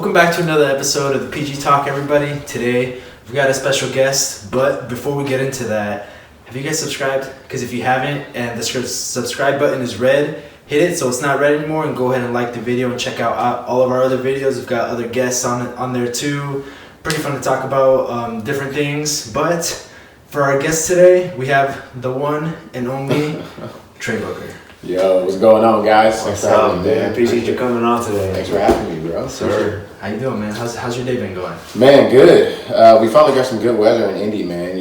Welcome back to another episode of the PG Talk, everybody. Today, we've got a special guest, but before we get into that, have you guys subscribed? Because if you haven't and the subscribe button is red, hit it so it's not red anymore and go ahead and like the video and check out all of our other videos. We've got other guests on there too. Pretty fun to talk about different things. But for our guest today, we have the one and only Trey Booker. Yo, what's going on, guys? What's up, man? Appreciate you coming on today. Thanks for having me, bro. Sure. How you doing, man? How's your day been going? Man, good. We finally got some good weather in Indy, man,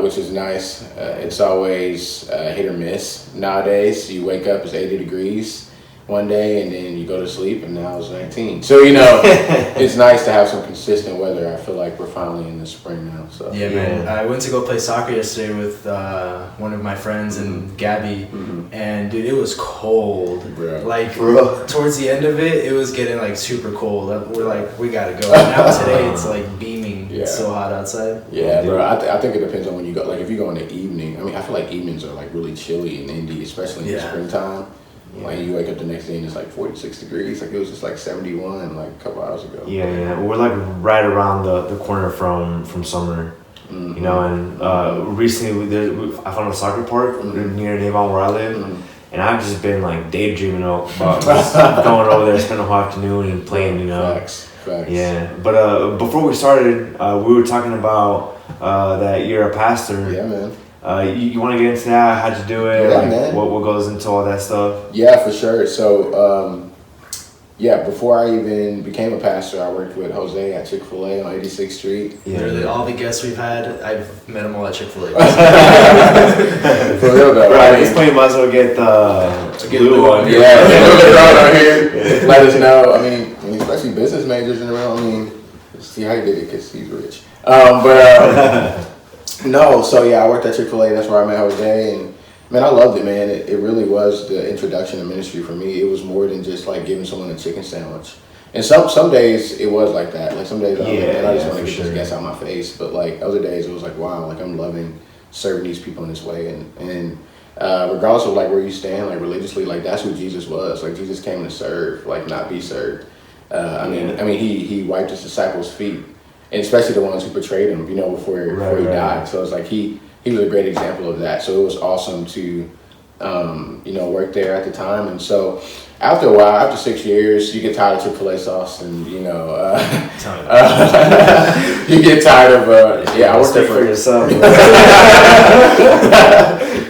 which is nice. It's always hit or miss. Nowadays, you wake up, it's 80 degrees one day, and then you go to sleep, and now it's 19. So, it's nice to have some consistent weather. I feel like we're finally in the spring now. So Yeah, man. I went to go play soccer yesterday with one of my friends and Gabby, and dude, it was cold. Bro. Like, towards the end of it, it was getting like super cold. We're like, we gotta go. And now today, it's like beaming. Yeah. It's so hot outside. Yeah, bro. I think it depends on when you go. Like, if you go in the evening, I feel like evenings are like really chilly in Indy, especially in the springtime. Yeah. Like, you wake up the next day and it's like 46 degrees. Like, it was just like 71 like a couple hours ago. Yeah. We're like right around the corner from summer. Mm-hmm. And recently I found a soccer park near Avon where I live. And I've just been like daydreaming about just going over there, spending the whole afternoon and playing, Facts. Yeah. But before we started, we were talking about that you're a pastor. Yeah, man. You want to get into that? How'd you do it? Yeah, man. What goes into all that stuff? Yeah, for sure. So, before I even became a pastor, I worked with Jose at Chick-fil-A on 86th Street. Yeah. Literally, all the guests we've had, I've met them all at Chick-fil-A. For real though. Right, at this point, you might as well get the blue one. Yeah, out here. Let us know. Especially business majors in the room. See how he did it because he's rich. No, so I worked at Chick-fil-A. That's where I met Jose, and man, I loved it, man. It really was the introduction to ministry for me. It was more than just like giving someone a chicken sandwich. And some days it was like that. Like some days I just want to get this gas out my face. But like other days it was like, wow, like I'm loving serving these people in this way. And regardless of like where you stand, like religiously, like that's who Jesus was. Like Jesus came to serve, like not be served. He wiped his disciples' feet. And especially the ones who betrayed him, before he died. So it's like he was a great example of that. So it was awesome to, work there at the time. And so after a while, after 6 years, you get tired of Chick-fil-A sauce, and you get tired of I worked there for yourself.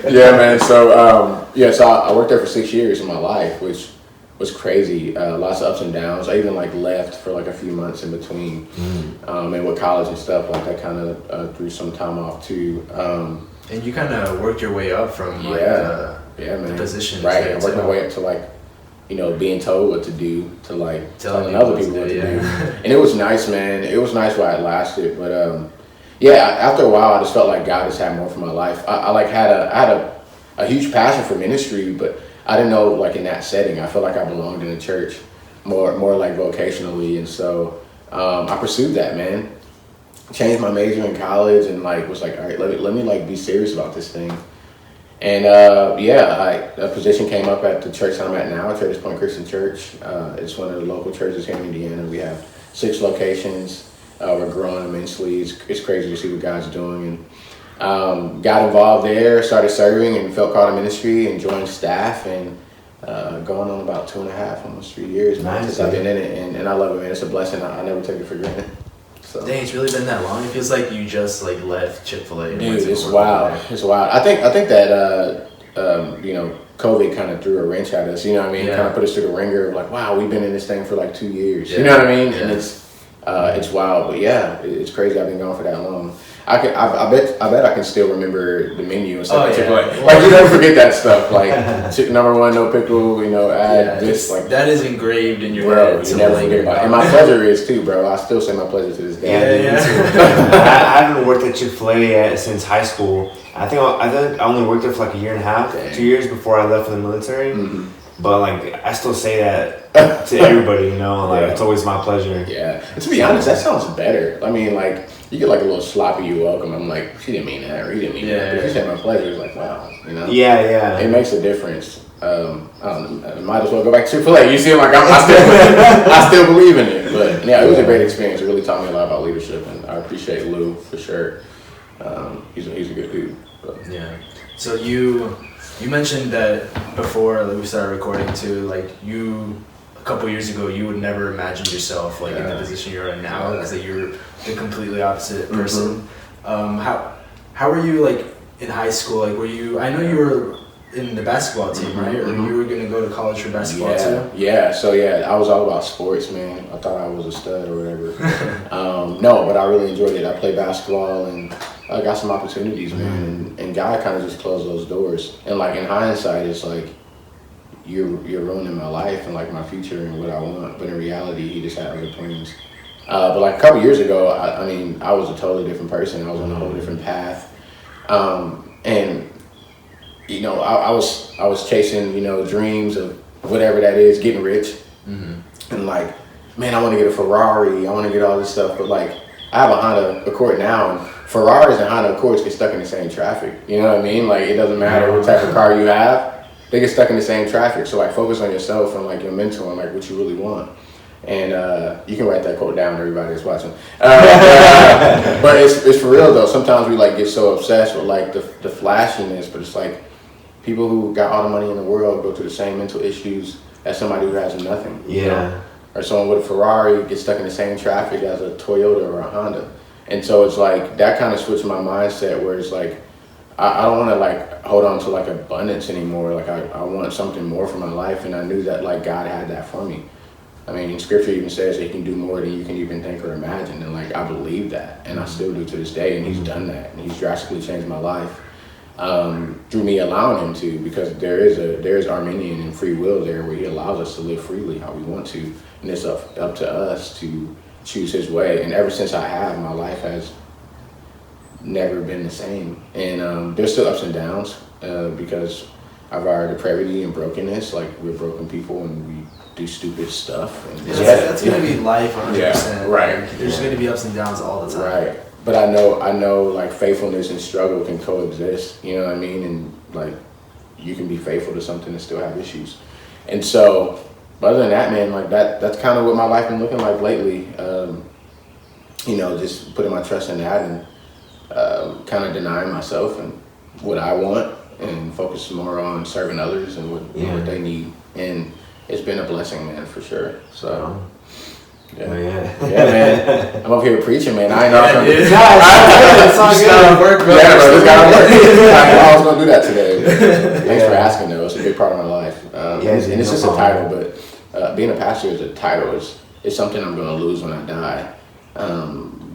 Yeah, man. So so I worked there for 6 years of my life, which was crazy. Lots of ups and downs. I even left for a few months in between, and with college and stuff, I kind of threw some time off too. And you kind of worked your way up from the position. Right, I worked my way up to being told what to do to telling other people what to do. And it was nice, man. It was nice while it lasted, but after a while, I just felt like God just had more for my life. I had a huge passion for ministry, but I didn't know in that setting. I felt like I belonged in a church more vocationally, and so I pursued that, man. Changed my major in college and was like, all right, let me be serious about this thing. And a position came up at the church that I'm at now, Traders Point Christian Church. It's one of the local churches here in Indiana. We have 6 locations. We're growing immensely. It's crazy to see what God's doing. And got involved there, started serving, and felt called to ministry, and joined staff, and going on about 2.5, almost 3 years now since I've been in it, and I love it, man. It's a blessing. I never take it for granted. So. Dang, it's really been that long. It feels like you just left Chick-fil-A. Dude, it's wild. It's wild. I think that COVID kind of threw a wrench at us. Kind of put us through the ringer of wow, we've been in this thing for 2 years. You know what I mean? Yeah. And it's wild, but it's crazy. I've been gone for that long. I bet I can still remember the menu and stuff. You never forget that stuff. Chicken number 1, no pickle. Add this. That is engraved in your head. Bro, you never forget about it. And my pleasure is too, bro. I still say my pleasure to this day. Yeah. I haven't worked at Chick-fil-A since high school. I think I only worked there for 1.5 years, 2 years before I left for the military. Mm-hmm. But I still say that to everybody. It's always my pleasure. Yeah. And to be honest, that sounds better. You get a little sloppy "you welcome." I'm like, she didn't mean that, or he didn't mean that. But if you say my pleasure, it's wow, Yeah. It makes a difference. I might as well go back to Chick-fil-A. You see, like I still believe in it. But yeah, it was a great experience. It really taught me a lot about leadership, and I appreciate Lou for sure. He's a good dude. But. Yeah. So you mentioned that before we started recording too. Like you, a couple years ago, you would never imagine yourself like in the position you're in now, because you're the completely opposite person. How were you like in high school? Like, were you? I know you were in the basketball team, right? Or you were gonna go to college for basketball too? Yeah. So I was all about sports, man. I thought I was a stud or whatever. No, but I really enjoyed it. I played basketball and I got some opportunities, man. And God kind of just closed those doors. And like in hindsight, it's like you're ruining my life and like my future and what I want. But in reality, He just had other plans. But like a couple years ago, I mean, I was a totally different person. I was on a whole different path. And you know, I was chasing, you know, dreams of whatever that is, getting rich. And like, man, I want to get a Ferrari. I want to get all this stuff. But like, I have a Honda Accord now, and Ferraris and Honda Accords get stuck in the same traffic. You know what I mean? Like, it doesn't matter what type of car you have. They get stuck in the same traffic. So like, focus on yourself and like your mentor and like what you really want. And you can write that quote down, everybody that's watching. But it's for real though. Sometimes we like get so obsessed with like the flashiness, but it's like people who got all the money in the world go through the same mental issues as somebody who has nothing. Yeah. You know? Or someone with a Ferrari gets stuck in the same traffic as a Toyota or a Honda. And so it's like that kind of switched my mindset where it's like I don't want to like hold on to like abundance anymore. Like I want something more for my life, and I knew that like God had that for me. I mean, Scripture even says that He can do more than you can even think or imagine, and like I believe that, and I still do to this day. And He's done that, and He's drastically changed my life through me allowing Him to, because there is Arminian and free will there, where He allows us to live freely how we want to, and it's up to us to choose His way. And ever since I have, my life has never been the same. And there's still ups and downs because of our depravity and brokenness. Like, we're broken people and we do stupid stuff. And that's gonna be life 100%. Yeah, right. Like, there's gonna be ups and downs all the time. Right. But I know like faithfulness and struggle can coexist, you know what I mean? And like you can be faithful to something and still have issues. And so other than that, man, like that's kind of what my life been looking like lately. You know, just putting my trust in that and kind of denying myself and what I want and focus more on serving others and what they need. And it's been a blessing, man, for sure. So, yeah, man. I'm up here preaching, man. I ain't know. That's all good. Work, bro. Yeah, bro, this gotta work. I know I was gonna do that today. Thanks for asking, though. It's a big part of my life. And it's just a title, but being a pastor is a title. It's something I'm gonna lose when I die.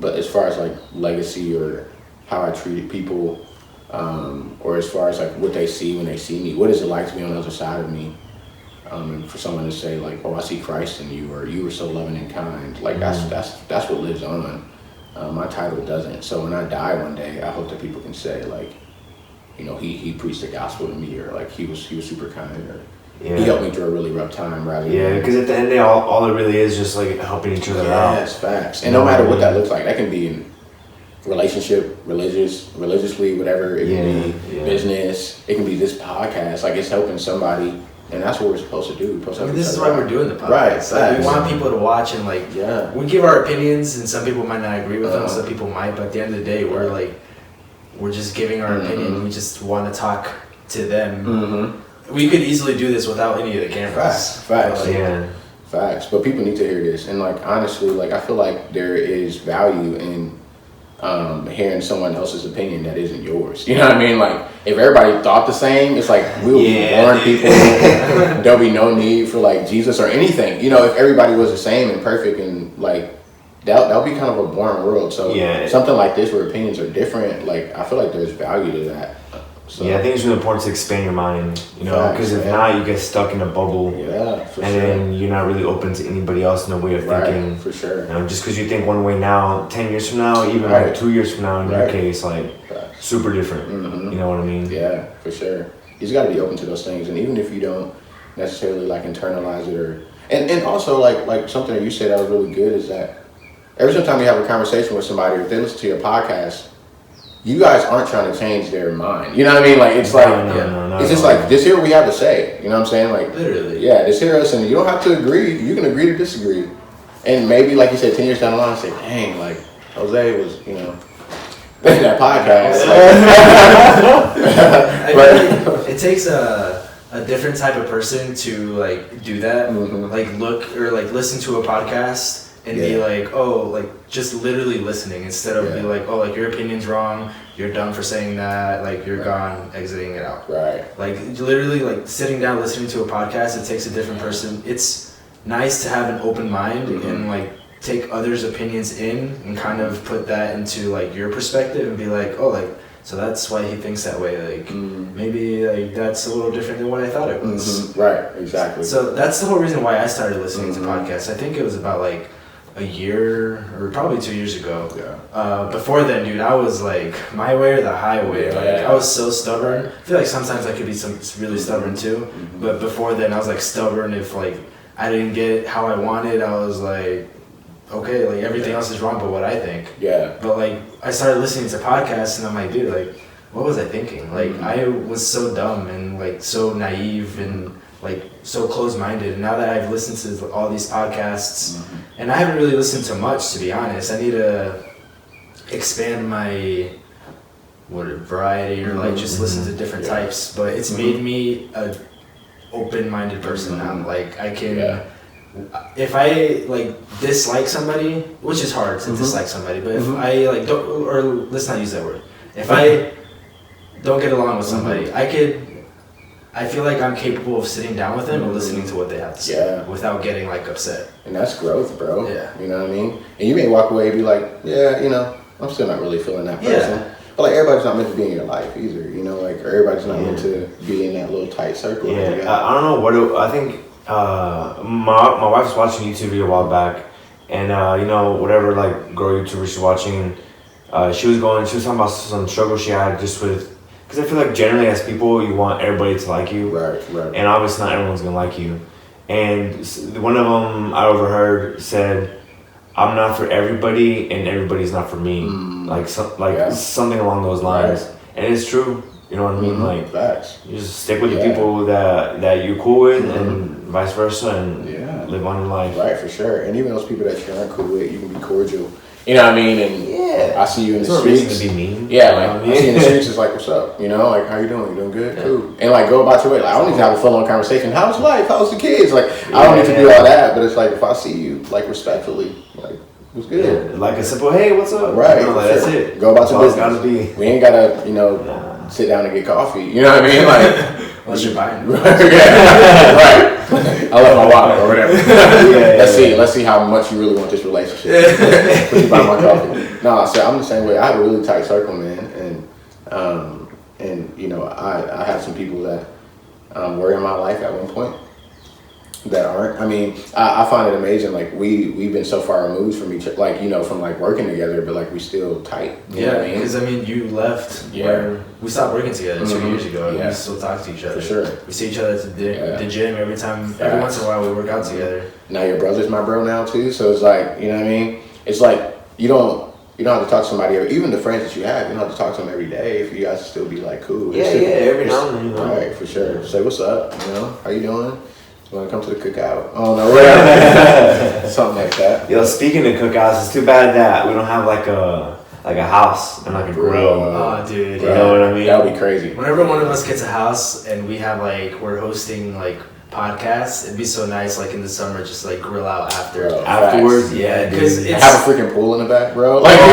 But as far as like legacy or how I treated people, or as far as like what they see when they see me, what is it like to be on the other side of me? And for someone to say like, "Oh, I see Christ in you," or "You were so loving and kind," like that's what lives on. My title doesn't. So when I die one day, I hope that people can say like, you know, he preached the gospel to me, or like he was super kind, or he helped me through a really rough time, rather than because at the end of the day, all it really is just like helping each other out. Yes, facts. And no matter what that looks like, that can be in relationship, religiously, whatever. It can be business. It can be this podcast. Like, it's helping somebody. And that's what we're supposed to do. This is why we're doing the podcast. Right. Like, we want people to watch and like, we give our opinions, and some people might not agree with them, some people might. But at the end of the day, we're just giving our opinion. We just want to talk to them. We could easily do this without any of the cameras. Facts. Facts. But people need to hear this. And like, honestly, like, I feel like there is value in hearing someone else's opinion that isn't yours. You know what I mean? Like, if everybody thought the same, it's like we would be boring people. There'll be no need for like Jesus or anything. You know, if everybody was the same and perfect, and like that'll be kind of a boring world. So something like this where opinions are different, like I feel like there's value to that. So, I think it's really important to expand your mind, you know, because if not, you get stuck in a bubble. Then you're not really open to anybody else in a way of thinking. For sure. You know, just because you think one way now, 10 years from now, even like 2 years from now, in your case, like super different. You know what I mean? Yeah, for sure. You just got to be open to those things, and even if you don't necessarily like internalize it, or and also like something that you said that was really good is that every time you have a conversation with somebody, or if they listen to your podcast, you guys aren't trying to change their mind. You know what I mean? Like, it's like, it's just like, just hear what we have to say. You know what I'm saying? Like, literally. Yeah, just hear us, and you don't have to agree. You can agree to disagree. And maybe, like you said, 10 years down the line, say, dang, like, Jose was, you know, that podcast. But it takes a different type of person to, like, do that. Mm-hmm. Like, look or, like, listen to a podcast and be like, oh, like, just literally listening instead of be like, oh, like, your opinion's wrong, you're dumb for saying that, like, you're gone, exiting it out. Right. Like, literally, like, sitting down listening to a podcast, it takes a different person. It's nice to have an open mind and, like, take others' opinions in and kind of put that into, like, your perspective and be like, oh, like, so that's why he thinks that way. Like, maybe, like, that's a little different than what I thought it was. Mm-hmm. Right, exactly. So that's the whole reason why I started listening to podcasts. I think it was about, like, a year or probably 2 years ago. Yeah. Before then, dude, I was like my way or the highway. Like I was so stubborn. I feel like sometimes I could be really stubborn too. But before then, I was like stubborn. If like I didn't get it how I wanted, I was like, okay, like everything else is wrong but what I think. Yeah. But like I started listening to podcasts and I'm like, dude, like what was I thinking? Like I was so dumb and like so naive and like so closed-minded, and now that I've listened to all these podcasts, and I haven't really listened to much, to be honest. I need to expand my variety or like just listen to different types. But it's made me a open-minded person now. Like I can, if I like dislike somebody, which is hard to dislike somebody, but if I like don't, or let's not use that word. If I don't get along with somebody, I feel like I'm capable of sitting down with them and listening to what they have to say without getting like upset. And that's growth, bro. Yeah. You know what I mean? And you may walk away and be like, yeah, you know, I'm still not really feeling that person. Yeah. But like everybody's not meant to be in your life either, you know, like everybody's not meant to be in that little tight circle. Yeah, I don't know what I think. My wife was watching a YouTube video a while back, and you know, whatever like girl YouTuber she's watching, she was talking about some struggle she had just with. Because I feel like generally as people, you want everybody to like you. Right. And obviously not everyone's going to like you. And one of them I overheard said, I'm not for everybody and everybody's not for me. Something along those lines. Right. And it's true. You know what I mean? Like, facts. You just stick with the people that you're cool with and vice versa and live on your life. Right, for sure. And even those people that you aren't cool with, you can be cordial. You know what I mean? And I see you in the streets. To be mean. Yeah, like I see you in the streets. It's like, what's up? You know, like how you doing? You doing good? Cool. And like go about your way. Like I don't need to have a full-on conversation. How's life? How's the kids? Like I don't need to do all that. But it's like if I see you, like respectfully, like what's good? Yeah. Like a simple, hey, what's up? Right. You know, like, that's it. Go about your business. Gotta be. We ain't gotta, you know, sit down and get coffee. You know what I mean? Like unless you're buying. Right. I left my wallet or whatever. Let's see how much you really want this relationship. Put you buy my coffee. No, so I'm the same way. I have a really tight circle, man, and you know, I have some people that were in my life at one point that aren't. I mean, I find it amazing. Like we've been so far removed from each other, like you know, from like working together, but like we still tight. You know what I mean? Because I mean, you left. Where we stopped working together 2 years ago, and we still talk to each other. For sure. We see each other at the gym every time. Every once in a while, we work out together. Now your brother's my bro now too, so it's like you know what I mean. It's like you don't have to talk to somebody, or even the friends that you have, you don't have to talk to them every day if you guys still be like cool. Every now and then. You know? Right, for sure. Say what's up. You know, how you doing? You want to come to the cookout? Oh no, whatever. Something like that. Yo, speaking of cookouts, it's too bad that we don't have like a house and like a grill. Oh, dude. You know what I mean? That would be crazy. Whenever one of us gets a house and we have like we're hosting like podcasts, it'd be so nice like in the summer just like grill out afterwards. Facts. Yeah, because it's have a freaking pool in the back, bro. Like dude,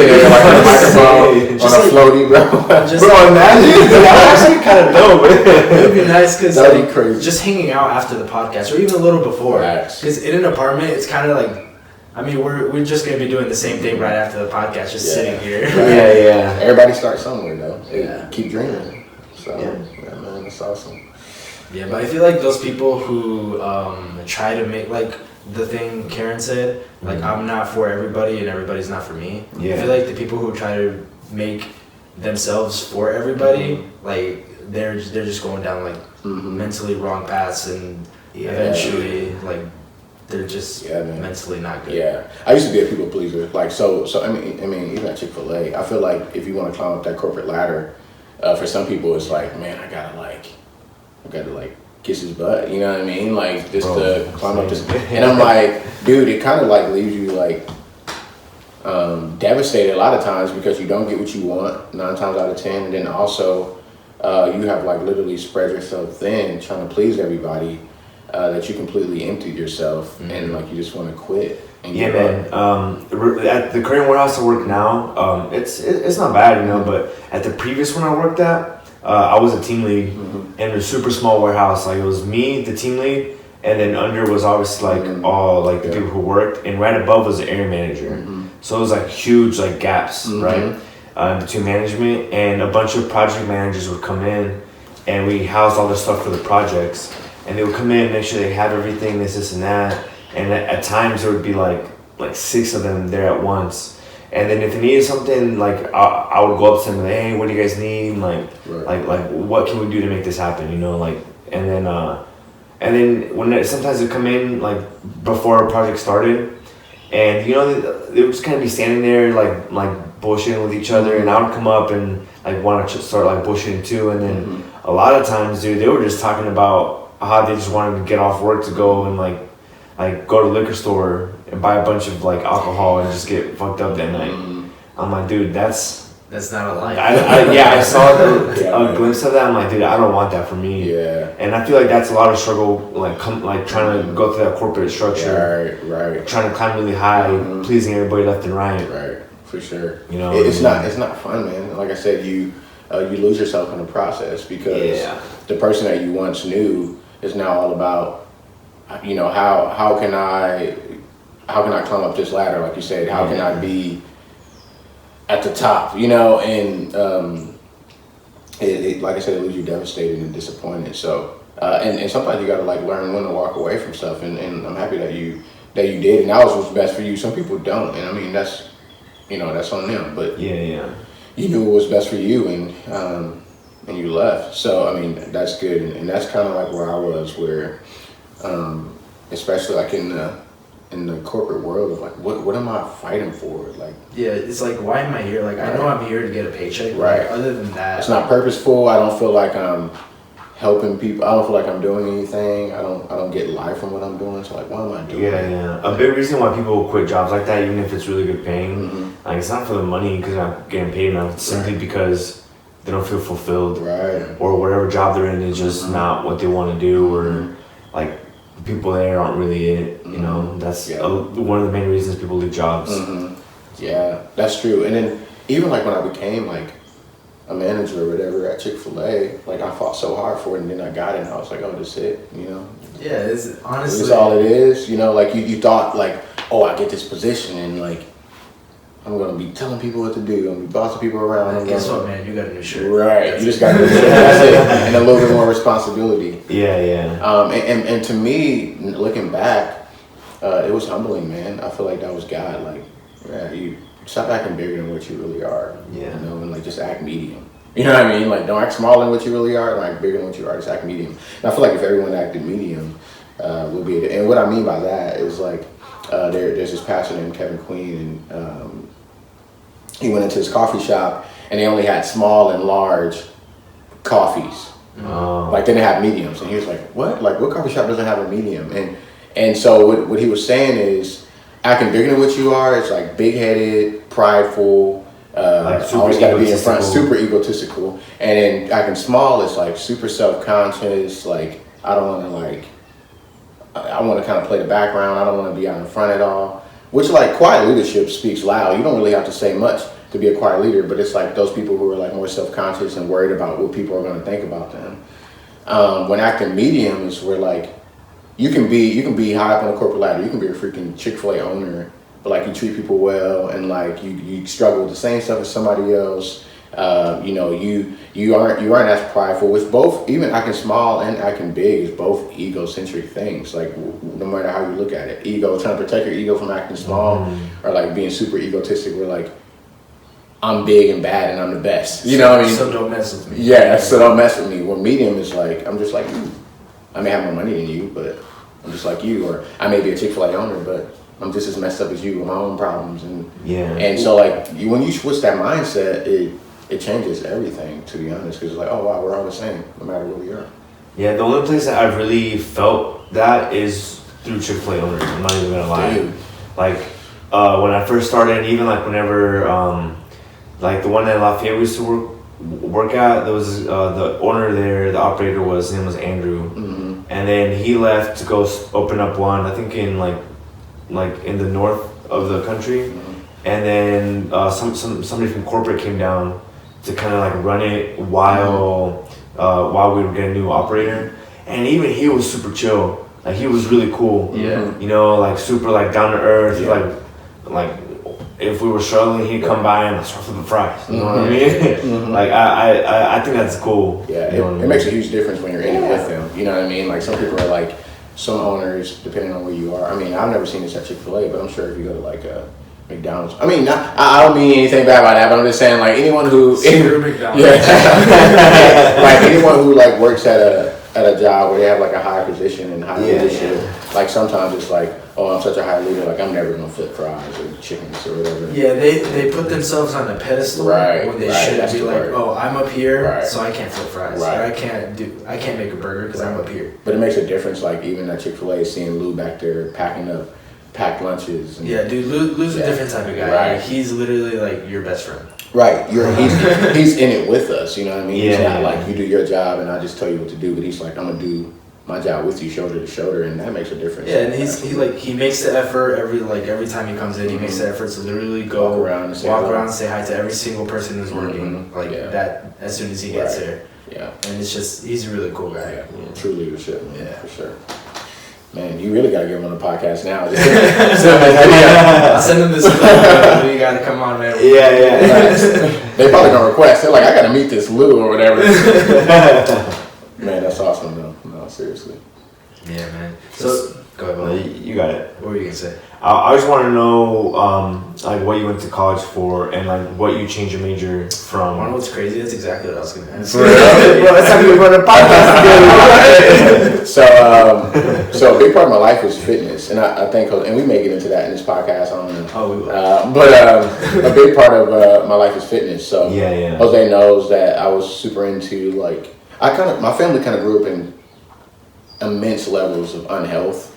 like on a microphone on a floaty, bro. Bro, imagine that actually kind of dope. It would be nice because that'd be crazy. Just hanging out after the podcast or even a little before. Facts. Because in an apartment, it's kind of like. I mean, we're just gonna be doing the same thing right after the podcast, just sitting here. Yeah. Everybody starts somewhere though. Yeah. Keep dreaming. So yeah, man, that's awesome. Yeah, but I feel like those people who try to make like the thing Karen said, like I'm not for everybody and everybody's not for me. Yeah. I feel like the people who try to make themselves for everybody, like they're just going down like mentally wrong paths and eventually like they're just mentally not good. Yeah, I used to be a people pleaser. Like so I mean, even at Chick-fil-A, I feel like if you want to climb up that corporate ladder, for some people it's like, man, I gotta kiss his butt. You know what I mean? Like just to climb up this. And I'm like, dude, it kind of like leaves you like devastated a lot of times because you don't get what you want 9 times out of 10, and then also you have like literally spread yourself thin trying to please everybody. That you completely emptied yourself and like you just want to quit. And yeah, man. At the current warehouse I work now, it's not bad, you know. But at the previous one I worked at, I was a team lead in a super small warehouse. Like it was me, the team lead, and then under was obviously like all like the people who worked, and right above was the area manager. So it was like huge like gaps, right, between management, and a bunch of project managers would come in, and we housed all the stuff for the projects. And they would come in, make sure they have everything, this, and that. And at times there would be like 6 of them there at once. And then if they needed something, like I would go up to them and like, hey, what do you guys need? Like what can we do to make this happen? You know, like and then when sometimes they'd come in like before a project started, and you know they would just kind of be standing there like bullshitting with each other, and I would come up and like want to start like bullshitting too. And then a lot of times, dude, they were just talking about how they just wanted to get off work to go and like go to the liquor store and buy a bunch of like alcohol and just get fucked up that night. I'm like, dude, that's not a life. I saw a glimpse of that. I'm like, dude, I don't want that for me. Yeah. And I feel like that's a lot of struggle, like trying to go through that corporate structure. Right. Trying to climb really high, pleasing everybody left and right. Right. For sure. You know, it's not fun, man. Like I said, you lose yourself in the process because the person that you once knew is now all about, you know, how can I climb up this ladder, like you said, how can I be at the top, you know, and it like I said, it leaves you devastated and disappointed. So and sometimes you gotta like learn when to walk away from stuff, and I'm happy that you did, and that was what's best for you. Some people don't, and I mean that's, you know, that's on them, but you knew what was best for you, and you left. So I mean that's good, and that's kind of like where I was, where especially like in the corporate world of like what am I fighting for? Like it's like, why am I here? Like I know I'm here to get a paycheck, right? Like, other than that, it's not purposeful. I don't feel like I'm helping people. I don't feel like I'm doing anything. I don't get life from what I'm doing. So like, what am I doing? A big reason why people quit jobs like that, even if it's really good paying, like it's not for the money because I'm not getting paid enough. It's simply because they don't feel fulfilled, or whatever job they're in is just not what they want to do, or like the people there aren't really it. You know, that's one of the main reasons people leave jobs. Yeah, that's true. And then even like when I became like a manager or whatever at Chick-fil-A, like I fought so hard for it, and then I got it, and I was like, oh, this is it, you know? Yeah, it's honestly, this all it is, you know? Like you thought like, oh, I get this position, and like I'm gonna be telling people what to do. I'm gonna be bossing people around. Guess what, man? You got a new shirt. Right. You just got a new shirt. That's it. And a little bit more responsibility. Yeah. And to me, looking back, it was humbling, man. I feel like that was God. Like, you stop acting bigger than what you really are. Yeah. You know, and like just act medium. You know what I mean? Like, don't act smaller than what you really are. Don't act bigger than what you are. Just act medium. And I feel like if everyone acted medium, we'll be. And what I mean by that is like, there's this pastor named Kevin Queen, and he went into his coffee shop, and they only had small and large coffees. Like they didn't have mediums, and he was like, "What? Like what coffee shop doesn't have a medium?" And so what he was saying is, acting bigger than what you are is like big-headed, prideful, like always got to be in front, super egotistical, and then acting small is like super self-conscious. Like I don't want to like. I want to kind of play the background. I don't want to be out in front at all. Which, like, quiet leadership speaks loud. You don't really have to say much to be a quiet leader, but it's like those people who are like more self-conscious and worried about what people are going to think about them. When acting medium is where like you can be high up on the corporate ladder. You can be a freaking Chick-fil-A owner, but like you treat people well, and like you struggle with the same stuff as somebody else. You know, you aren't as prideful, which both, even acting small and acting big, is both egocentric things. Like no matter how you look at it, ego, trying to protect your ego from acting small, or like being super egotistic, where like I'm big and bad and I'm the best. You know what I mean? So don't mess with me. Yeah, so don't mess with me. Where medium is like, I'm just like, I may have more money than you, but I'm just like you, or I may be a Chick-fil-A owner, but I'm just as messed up as you with my own problems. And so like when you switch that mindset, it changes everything, to be honest, because it's like, oh wow, we're all the same, no matter where we are. Yeah, the only place that I've really felt that is through Chick-fil-A owners. I'm not even gonna lie. Dude. Like when I first started, even like whenever like the one in Lafayette we used to work at, there was the owner there, the operator his name was Andrew, and then he left to go open up one, I think in like in the north of the country, and then somebody from corporate came down to kind of like run it while we were getting a new operator, and even he was super chill. Like he was really cool. Yeah. You know, like super like down to earth. Yeah. Like if we were struggling, he'd come by and start flipping fries. You know what I mean? Like I think that's cool. Yeah, you know it makes a huge difference when you're in it with them. You know what I mean? Like some people are like, some owners, depending on where you are. I mean, I've never seen this at Chick-fil-A, but I'm sure if you go to like McDonald's. I mean, I don't mean anything bad about that, but I'm just saying like anyone who McDonald's. like anyone who like works at a job where they have like a high position and high leadership. Like sometimes it's like, oh, I'm such a high leader, like I'm never gonna flip fries or chickens or whatever. Yeah, they put themselves on a pedestal when they shouldn't be like, oh, I'm up here, so I can't flip fries. Or I can't make a burger because I'm up here. But it makes a difference, like even at Chick-fil-A, seeing Lou back there packing up packed lunches. And, yeah, dude, Lou's a different type of guy. Right. Like, he's literally like your best friend. Right, he's in it with us. You know what I mean? Yeah. He's not like you do your job and I just tell you what to do, but he's like, I'm gonna do my job with you, shoulder to shoulder, and that makes a difference. Yeah, and he makes the effort every time he comes in. He makes the effort to literally go walk around, say hi to every single person who's working that as soon as he gets there. Yeah, and it's just he's a really cool guy. Yeah. True leadership. Yeah, for sure. Man, you really gotta get him on the podcast now. I'll send him this clip. You gotta come on, man. Yeah. They probably gonna request. They're like, I gotta meet this Lou or whatever. Man, that's awesome though. No, seriously. Yeah, man. So go ahead, you got it. What were you gonna say? I just want to know, like, what you went to college for, and like, what you changed your major from. You know what's crazy? That's exactly what I was gonna ask. Well, that's how we run a podcast together. So a big part of my life was fitness, and I think, and we may get into that in this podcast. I don't know. Oh, we will. But a big part of my life is fitness. So yeah. Jose knows that I was super into like my family kind of grew up in immense levels of unhealth.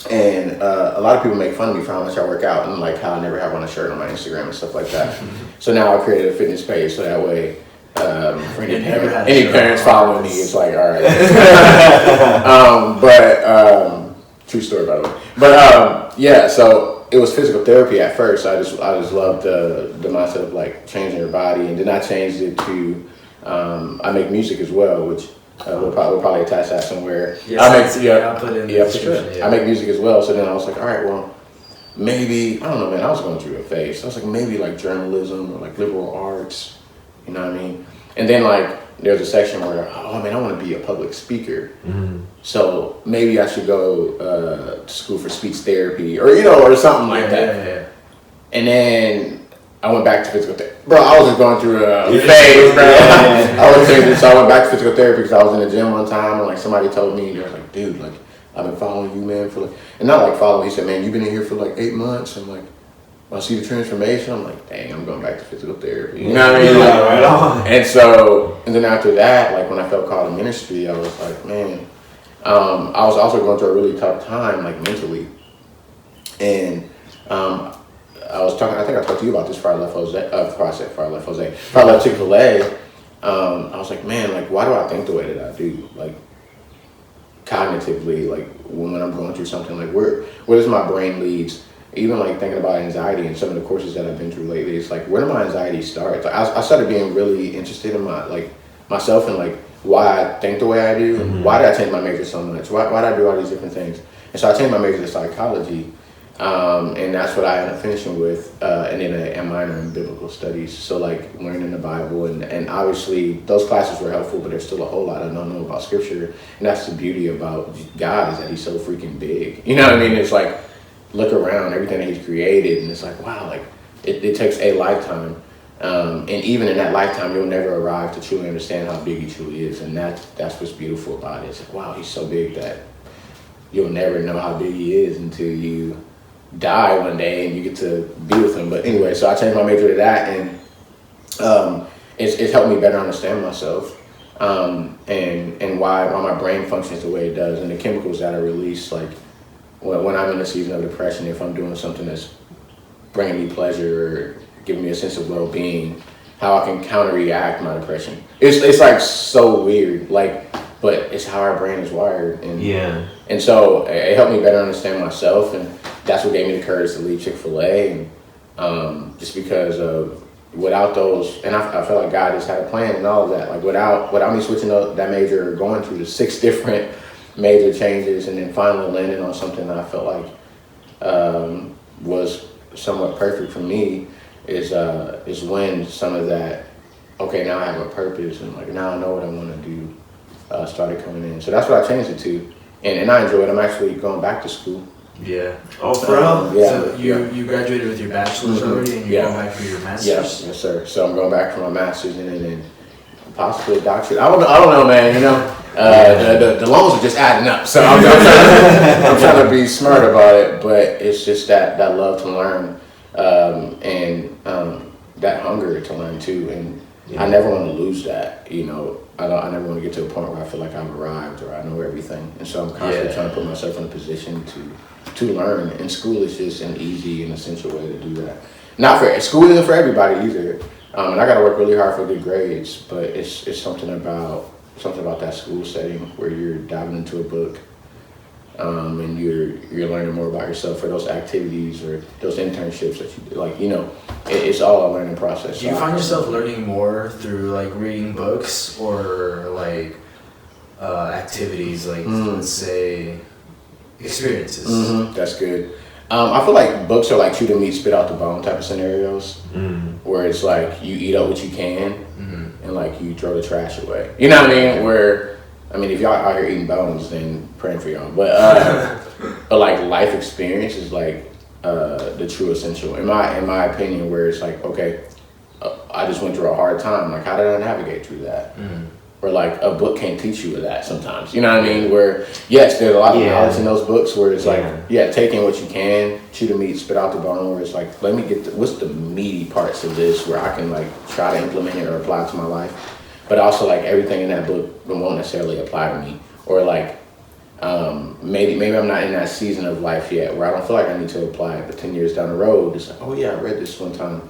And a lot of people make fun of me for how much I work out and like how I never have on a shirt on my Instagram and stuff like that. So now I created a fitness page so that way for any parents following me, it's like, all right. True story by the way. But yeah, so it was physical therapy at first. I just loved the mindset of like changing your body, and then I changed it to I make music as well, which we'll probably attach that somewhere. I'll put it in the description. For sure. I make music as well, so then I was like, all right, well, maybe, I don't know, man, I was going through a phase. So I was like, maybe like journalism or like liberal arts, you know what I mean? And then like, there's a section where, oh man, I want to be a public speaker. So maybe I should go to school for speech therapy or, or something like that. Yeah. And then I went back to physical therapy. Bro, I was just going through a phase, bro. So I went back to physical therapy because I was in the gym one time and like somebody told me, they were like, dude, like I've been following you, man, for like, and not like following, he said, man, you've been in here for like 8 months and like, I see the transformation. I'm like, dang, I'm going back to physical therapy. You know what I mean? Like, right on. And then after that, like when I felt called to ministry, I was like, man, I was also going through a really tough time, like mentally. And I was talking, I think I talked to you about this before I left Chick-fil-A. I was like, man, like, why do I think the way that I do? Like, cognitively, like, when I'm going through something, like, where does my brain leads? Even, like, thinking about anxiety and some of the courses that I've been through lately, it's like, where do my anxiety start? Like, I started being really interested in myself and, like, why I think the way I do, and why did I change my major so much? Why did I do all these different things? And so I changed my major to psychology. And that's what I ended up finishing with, and then a minor in biblical studies. So like learning the Bible, and obviously those classes were helpful, but there's still a whole lot I don't know about scripture. And that's the beauty about God, is that he's so freaking big. You know what I mean? It's like, look around, everything that he's created, and it's like, wow, like it takes a lifetime And even in that lifetime, you'll never arrive to truly understand how big he truly is. And that's what's beautiful about it. It's like, wow, he's so big that you'll never know how big he is until you die one day and you get to be with him. But anyway, so I changed my major to that, and it's helped me better understand myself, and why my brain functions the way it does, and the chemicals that I release. Like when I'm in a season of depression, if I'm doing something that's bringing me pleasure or giving me a sense of well-being, how I can counter-react my depression. It's like so weird, like, but it's how our brain is wired. And so it helped me better understand myself, and that's what gave me the courage to leave Chick-fil-A. And just because of, without those, and I felt like God just had a plan and all of that. Like without me switching up that major, going through the 6 different major changes, and then finally landing on something that I felt like was somewhat perfect for me, is when some of that, okay, now I have a purpose, and like now I know what I want to do, started coming in. So that's what I changed it to, and I enjoy it. I'm actually going back to school. Yeah. Oh, for real? Yeah. So you graduated with your bachelor's already, and you're going back for your master's? Yes, sir. So I'm going back for my master's, and then possibly a doctorate. I don't know, man. You know, the loans are just adding up. So I'm trying to be smart about it, but it's just that love to learn, and that hunger to learn too. And I never want to lose that. You know, I never want to get to a point where I feel like I've arrived or I know everything. And so I'm constantly trying to put myself in a position to learn. And school is just an easy and essential way to do that. School isn't for everybody either. And I got to work really hard for good grades, but it's something about that school setting where you're diving into a book, and you're learning more about yourself, for those activities or those internships that you do. Like, you know, it's all a learning process. Do you find yourself learning more through like reading books or like activities, like let's say experiences? Mm-hmm. That's good. I feel like books are like chew the meat, spit out the bone type of scenarios, where it's like you eat up what you can, and like you throw the trash away. You know what I mean? If y'all out here eating bones, then praying for y'all. But like life experience is like the true essential, in my opinion. Where it's like, okay, I just went through a hard time. Like, how did I navigate through that? Or like a book can't teach you that sometimes. You know what I mean? Where yes, there's a lot of knowledge in those books. Where it's like, taking what you can, chew the meat, spit out the bone. Where it's like, let me get what's the meaty parts of this where I can like try to implement it or apply it to my life. But also like everything in that book won't necessarily apply to me. Or like maybe I'm not in that season of life yet where I don't feel like I need to apply it. But 10 years down the road, it's like, oh yeah, I read this one time.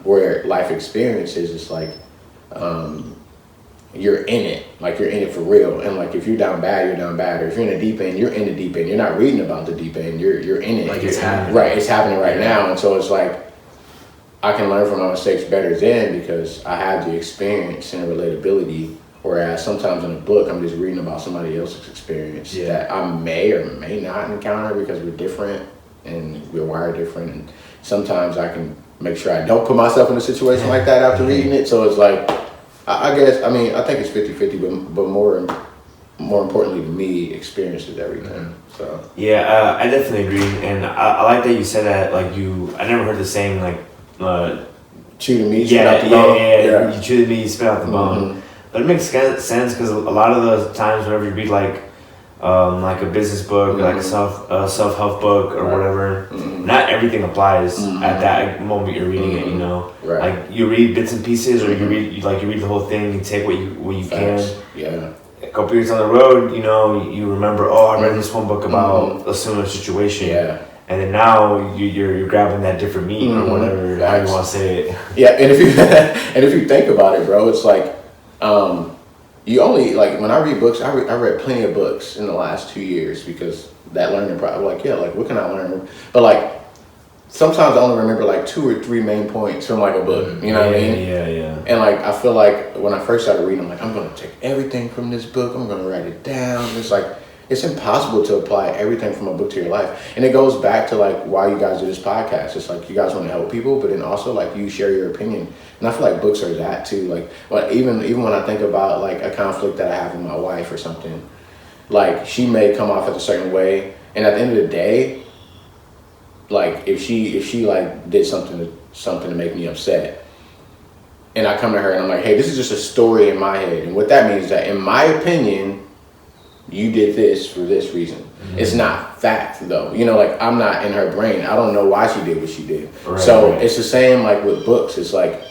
Where life experiences, it's like you're in it, like you're in it for real. And like if you're down bad, you're down bad. Or if you're in the deep end, you're in the deep end. You're not reading about the deep end. You're in it. Like it's happening. Right, it's happening right now. And so it's like I can learn from my mistakes better then because I have the experience and the relatability. Whereas sometimes in a book, I'm just reading about somebody else's experience that I may or may not encounter because we're different and we're wired different. And sometimes I can make sure I don't put myself in a situation like that after reading it. So it's like, I guess, I think it's 50-50, but more importantly to me, experience is everything. So yeah, I definitely agree, and I like that you said that. Like I never heard the saying like chew the meat, spit out the bone. Yeah. You chew the meat, spit out the bone. But it makes sense because a lot of the times whenever you read like a business book, or like a self-help book or whatever, not everything applies at that moment you're reading it. You know, like you read bits and pieces, or you read the whole thing. You take what you can. Yeah. A couple years on the road, you know, you remember, I read this one book about a similar situation. Yeah. And then now you're grabbing that different meat or whatever, how you want to say it. Yeah, and if you think about it, bro, it's like you only, like when I read books, I read plenty of books in the last 2 years because that learning process. Like what can I learn? But like sometimes I only remember like 2 or 3 main points from like a book. You know what I mean? Yeah. And like I feel like when I first started reading, I'm like, I'm gonna take everything from this book. I'm gonna write it down. It's like it's impossible to apply everything from a book to your life. And it goes back to like why you guys do this podcast. It's like you guys want to help people, but then also like you share your opinion. And I feel like books are that too. Like, but even when I think about like a conflict that I have with my wife or something, like she may come off as a certain way, and at the end of the day, like if she like did something to make me upset, and I come to her and I'm like, hey, this is just a story in my head. And what that means is that in my opinion, you did this for this reason. Mm-hmm. It's not fact though. You know, like I'm not in her brain. I don't know why she did what she did. Right, so it's the same like with books. It's like,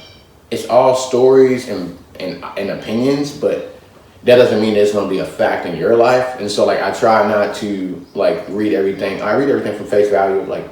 it's all stories and opinions, but that doesn't mean there's going to be a fact in your life. And so like I try not to like read everything. I read everything from face value. Like,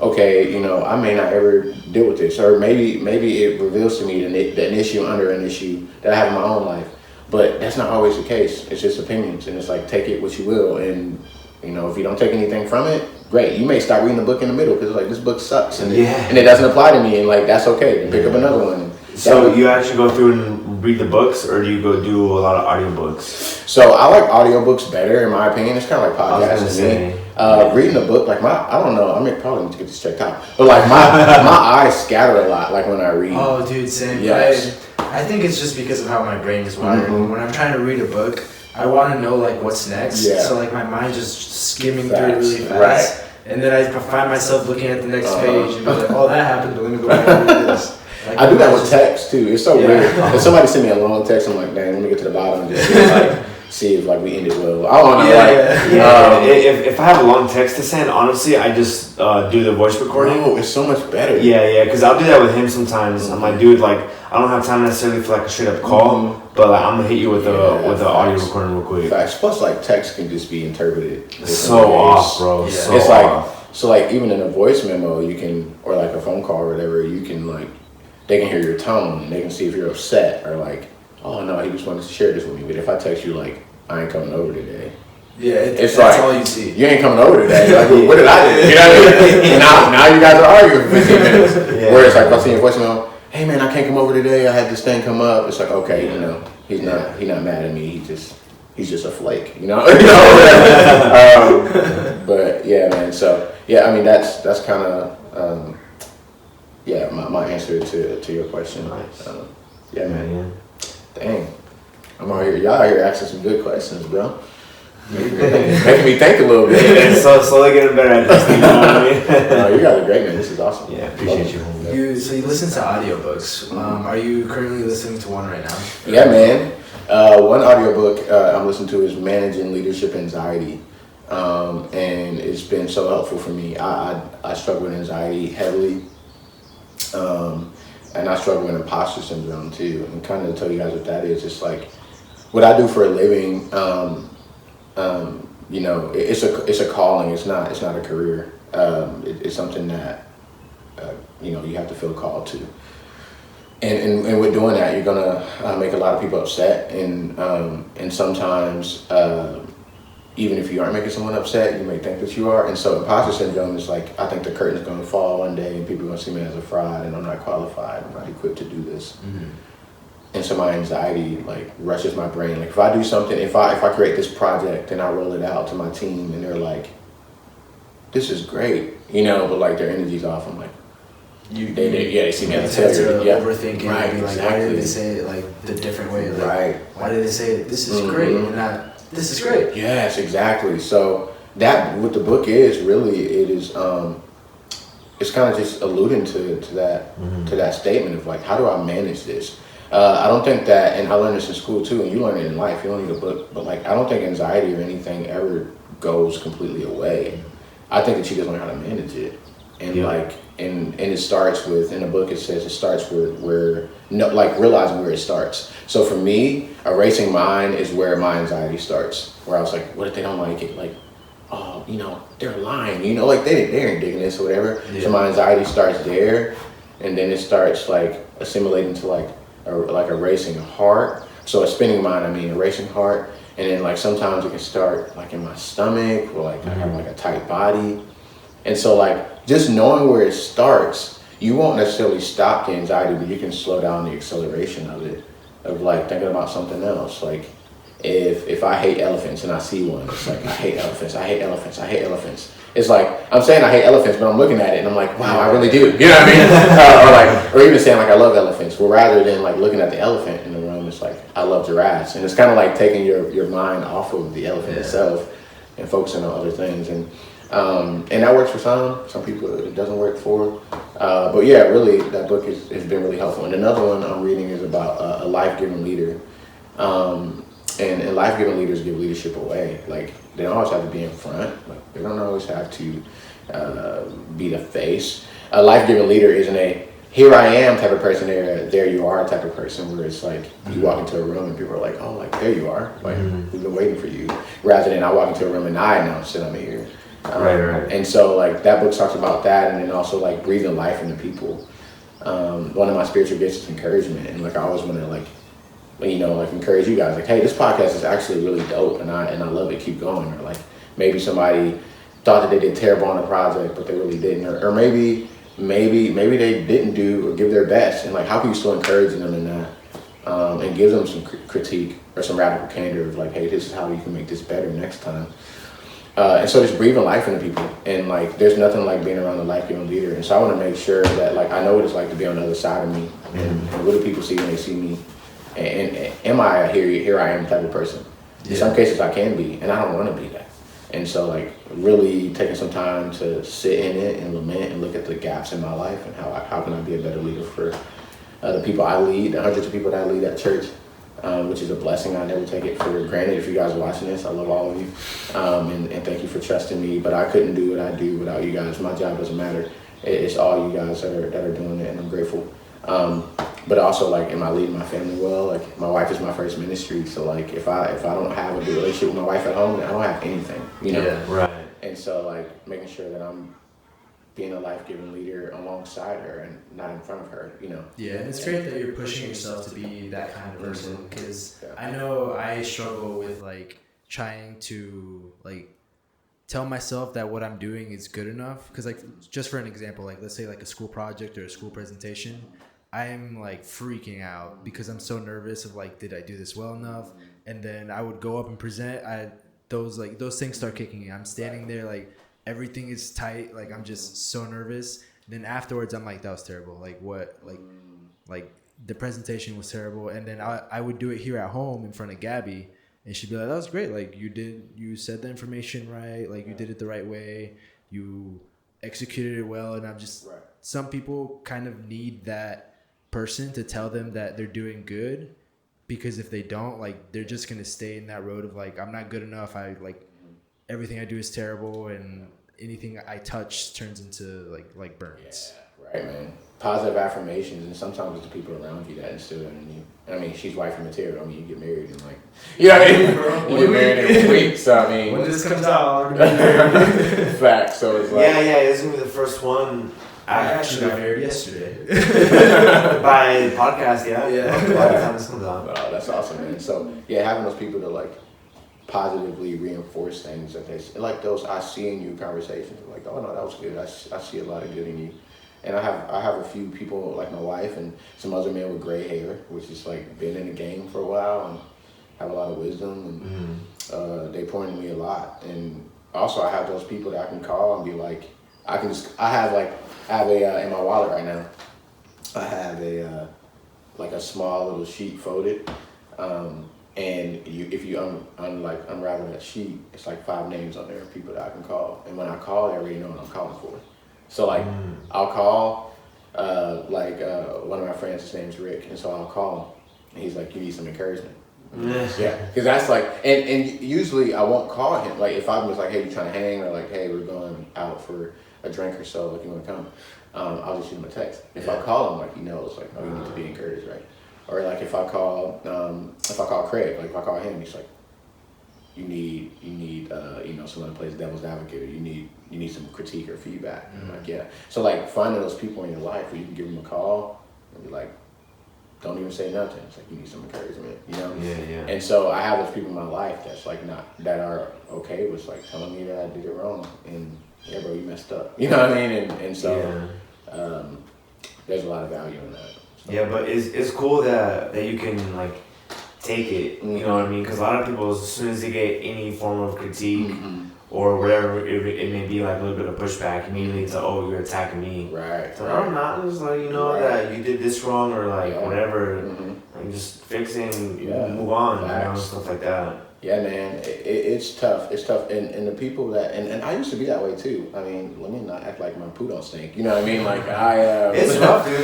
okay, you know, I may not ever deal with this, or maybe it reveals to me an issue under an issue that I have in my own life. But that's not always the case. It's just opinions, and it's like, take it what you will. And you know, if you don't take anything from it, great. You may start reading the book in the middle because like this book sucks, and it doesn't apply to me, and like that's okay. Pick up another one. So you actually go through and read the books, or do you go do a lot of audiobooks? So I like audiobooks better, in my opinion. It's kind of like podcasting to me. Reading a book, like I don't know, I mean, probably need to get this checked out. But like my eyes scatter a lot, like when I read. Oh, dude, same. Yes. I think it's just because of how my brain is wired. Mm-hmm. When I'm trying to read a book, I want to know like what's next. Yeah. So like my mind just skimming through it really fast. Right. And then I find myself looking at the next page and be like, oh, that happened, but let me go back and read this. Like, I do that with text too. It's so weird. If somebody send me a long text, I'm like, dang, let me get to the bottom and just see if like we ended well. I don't know. If I have a long text to send, honestly, I just do the voice recording. Oh, it's so much better. Yeah, because I'll do that with him sometimes. Mm-hmm. I'm like, dude, like I don't have time necessarily for like a straight up call, but like I'm gonna hit you with the audio recording real quick. Facts. Plus, like text can just be interpreted so off, bro. Yeah. So it's like so like even in a voice memo, you can, or like a phone call or whatever, you can like. They can hear your tone, and they can see if you're upset or like, oh no, he just wanted to share this with me. But if I text you like, I ain't coming over today. Yeah, it's that's like, all you see. You ain't coming over today. Like, what did I do? You know what I mean? now you guys are arguing for 15 minutes. Whereas like if I see your voicemail, hey man, I can't come over today. I had this thing come up. It's like, okay, you know, he's not mad at me. He's just a flake, you know. But yeah, man. So yeah, I mean that's kind of. Yeah, my answer to your question. Nice. Yeah, man. Dang. I'm out here. Y'all out here asking some good questions, bro. Making me think a little bit. It's so slowly getting better at this thing, you know what I mean? No, you guys are great, man. This is awesome. Yeah, appreciate you. So you listen to audiobooks. Are you currently listening to one right now? Yeah, man. One audiobook I'm listening to is Managing Leadership Anxiety. And it's been so helpful for me. I struggle with anxiety heavily. And I struggle with imposter syndrome too. And kind of to tell you guys what that is, it's like what I do for a living. You know, it's a calling. It's not a career. It's something that you know you have to feel called to. And with doing that, you're gonna make a lot of people upset. And sometimes even if you aren't making someone upset, you may think that you are. And so imposter syndrome is like, I think the curtain's going to fall one day and people are going to see me as a fraud and I'm not qualified, I'm not equipped to do this. Mm-hmm. And so my anxiety like rushes my brain. Like if I do something, if I create this project and I roll it out to my team and they're like, this is great, you know, but like their energy's off, I'm like, they see me as a failure. Yeah, overthinking. Right, and be like, exactly. Why did they say it like the different way? Like, right. Why did they say it? This is great and not. This is great. Yes, exactly. So that what the book is really, it is it's kind of just alluding to that to that statement of like, how do I manage this? I don't think that, and I learned this in school too, and you learn it in life. You don't need a book, but like I don't think anxiety or anything ever goes completely away. I think that you just learn how to manage it, and like and it starts with, in the book it says it starts with realizing where it starts. So for me, a racing mind is where my anxiety starts. Where I was like, what if they don't like it? Like, oh, you know, they're lying. You know, like they ain't digging this or whatever. Yeah. So my anxiety starts there, and then it starts like assimilating to like a racing heart. So a spinning mind, I mean a racing heart. And then like sometimes it can start like in my stomach, or like I have like a tight body. And so like just knowing where it starts, you won't necessarily stop the anxiety, but you can slow down the acceleration of it, of like thinking about something else. Like if I hate elephants and I see one, it's like, I hate elephants, I hate elephants, I hate elephants. It's like, I'm saying I hate elephants, but I'm looking at it and I'm like, wow, I really do. You know what I mean? Or even saying like, I love elephants. Well, rather than like looking at the elephant in the room, it's like, I love giraffes. And it's kind of like taking your mind off of the elephant itself and focusing on other things. And And that works for some people it doesn't work for. But yeah, really, that book has been really helpful. And another one I'm reading is about a life-giving leader. And life-giving leaders give leadership away. Like, they don't always have to be in front. Like, they don't always have to be the face. A life-giving leader isn't a here I am type of person, there you are type of person, where it's like you walk into a room and people are like, oh, like, there you are. Like, we've been waiting for you. Rather than I walk into a room and I announce that I'm here. Right. And so, like, that book talks about that, and then also, like, breathing life into people. One of my spiritual gifts is encouragement, and, like, I always want to, like, encourage you guys, like, hey, this podcast is actually really dope, and I love it, keep going. Or, like, maybe somebody thought that they did terrible on a project, but they really didn't. Or maybe they didn't do or give their best, and, like, how can you still encourage them in that? And give them some critique or some radical candor of, like, hey, this is how you can make this better next time. And so just breathing life into people, and, like, there's nothing like being around a life-giving leader. And so I want to make sure that, like, I know what it's like to be on the other side of me, and what do people see when they see me, and am I a here I am type of person? In some cases I can be, and I don't want to be that. And so, like, really taking some time to sit in it and lament and look at the gaps in my life, and how can I be a better leader for the people I lead, the hundreds of people that I lead at church. Which is a blessing. I never take it for granted. If you guys are watching this, I love all of you. And thank you for trusting me. But I couldn't do what I do without you guys. My job doesn't matter. It's all you guys that are doing it, and I'm grateful. But also, like, am I leading my family well? Like, my wife is my first ministry. So, like, if I don't have a good relationship with my wife at home, then I don't have anything, Yeah, right. And so, like, making sure that I'm being a life-giving leader alongside her and not in front of her, Yeah, and it's great that you're pushing yourself to be that kind of person, because I know I struggle with, like, trying to, like, tell myself that what I'm doing is good enough. Because, like, just for an example, like, let's say, like, a school project or a school presentation, I'm, like, freaking out because I'm so nervous of, like, did I do this well enough? And then I would go up and present. Those things start kicking in. I'm standing there, like, everything is tight, like, I'm just so nervous. Then afterwards I'm like, that was terrible. Like, what? Like the presentation was terrible. And then I would do it here at home in front of Gabby, and she'd be like, that was great. Like, you said the information right. Like, you did it the right way. You executed it well. And I'm just, some people kind of need that person to tell them that they're doing good, because if they don't, like, they're just going to stay in that road of, like, I'm not good enough. Everything I do is terrible, and anything I touch turns into like burns. Yeah, right, man. Positive affirmations, and sometimes it's the people around you that instill it in you. I mean, she's wifey material. I mean, you get married and, like, you know what I mean? You get married in a week, so I mean, when this comes out, fact. So it's like, yeah, this is gonna be the first one. I actually got married yesterday. By podcast, yeah. By the time this comes out. Oh, that's awesome, man. So yeah, having those people to, like, positively reinforce things that they, like, those I see in you conversations, like, oh no, that was good. I see a lot of good in you. And I have a few people, like my wife and some other men with gray hair, which is, like, been in the game for a while and have a lot of wisdom, and they pour into me a lot. And also I have those people that I can call and be like, I have a in my wallet right now, I have a like a small little sheet folded. And if you unravel that sheet, it's like 5 names on there of people that I can call. And when I call, they already know what I'm calling for. So, like, I'll call, one of my friends, his name's Rick, and so I'll call him, and he's like, you need some encouragement. Yeah, because that's like, and usually I won't call him. Like, if I'm just like, hey, you trying to hang, or like, hey, we're going out for a drink or so, like, you want to come? I'll just shoot him a text. If I call him, like, he knows, like, oh, you need to be encouraged, right? Or, like, if I call Craig, like, if I call him, he's like, you need someone that plays devil's advocate, or you need some critique or feedback. And I'm like, yeah. So, like, finding those people in your life where you can give them a call and be like, don't even say nothing. It's like, you need some encouragement, Yeah. And so I have those people in my life that are okay with, like, telling me that I did it wrong, and yeah, bro, you messed up. You know what I mean? And so there's a lot of value in that. So. Yeah, but it's cool that you can, like, take it. You know what I mean? Because a lot of people, as soon as they get any form of critique or whatever it may be, like a little bit of pushback, immediately it's like, oh, you're attacking me. Right. So I'm not. Just like, that you did this wrong, or like whatever. Like, just fix it and move on. Stuff like that. Yeah, man, it's tough. It's tough, and the people that and I used to be that way too. I mean, let me not act like my poo don't stink. You know what I mean? Like it's rough, dude.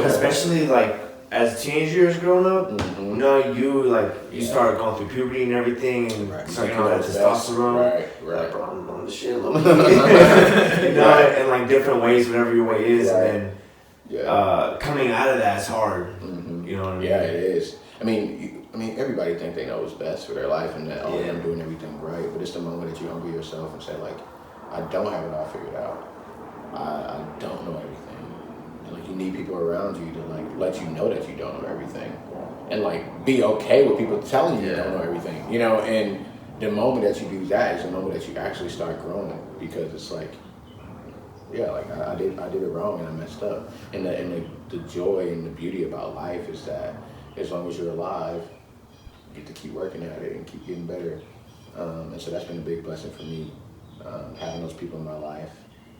Especially like as teenage years growing up. Mm-hmm. You know, you start going through puberty and everything, and start getting all that testosterone. Right. Like, bro, I'm on the shit a little bit. You know, in like different ways, whatever your way is, and then coming out of that's hard. Mm-hmm. You know what I mean? Yeah, it is. I mean, everybody think they know what's best for their life and that I'm doing everything right. But it's the moment that you humble yourself and say, like, I don't have it all figured out. I don't know everything. And, like, you need people around you to, like, let you know that you don't know everything. And, like, be okay with people telling you don't know everything. You know, and the moment that you do that is the moment that you actually start growing. Because it's like, like, I did it wrong and I messed up. And the joy and the beauty about life is that as long as you're alive, you get to keep working at it and keep getting better. And so that's been a big blessing for me, having those people in my life.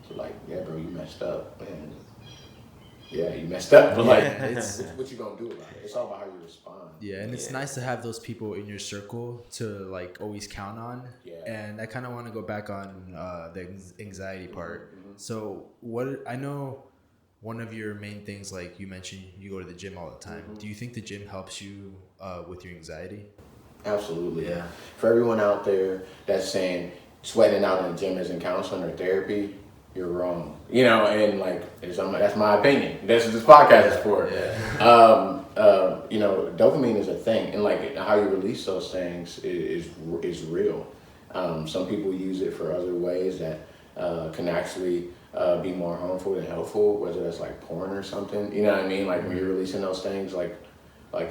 So like, yeah, bro, you messed up. And yeah, you messed up. But like, it's what you gonna do about it? It's all about how you respond. Yeah, and it's nice to have those people in your circle to like always count on. Yeah. And I kind of want to go back on the anxiety part. Mm-hmm. So I know one of your main things, like you mentioned, you go to the gym all the time. Mm-hmm. Do you think the gym helps you with your anxiety? Absolutely. Yeah. For everyone out there that's saying sweating out in the gym isn't counseling or therapy, you're wrong. You know, and like that's my opinion. That's what this podcast is for. Yeah. You know, dopamine is a thing, and like how you release those things is real. Some people use it for other ways that can actually be more harmful than helpful, whether that's like porn or something. You know what I mean? Like when you're releasing those things, like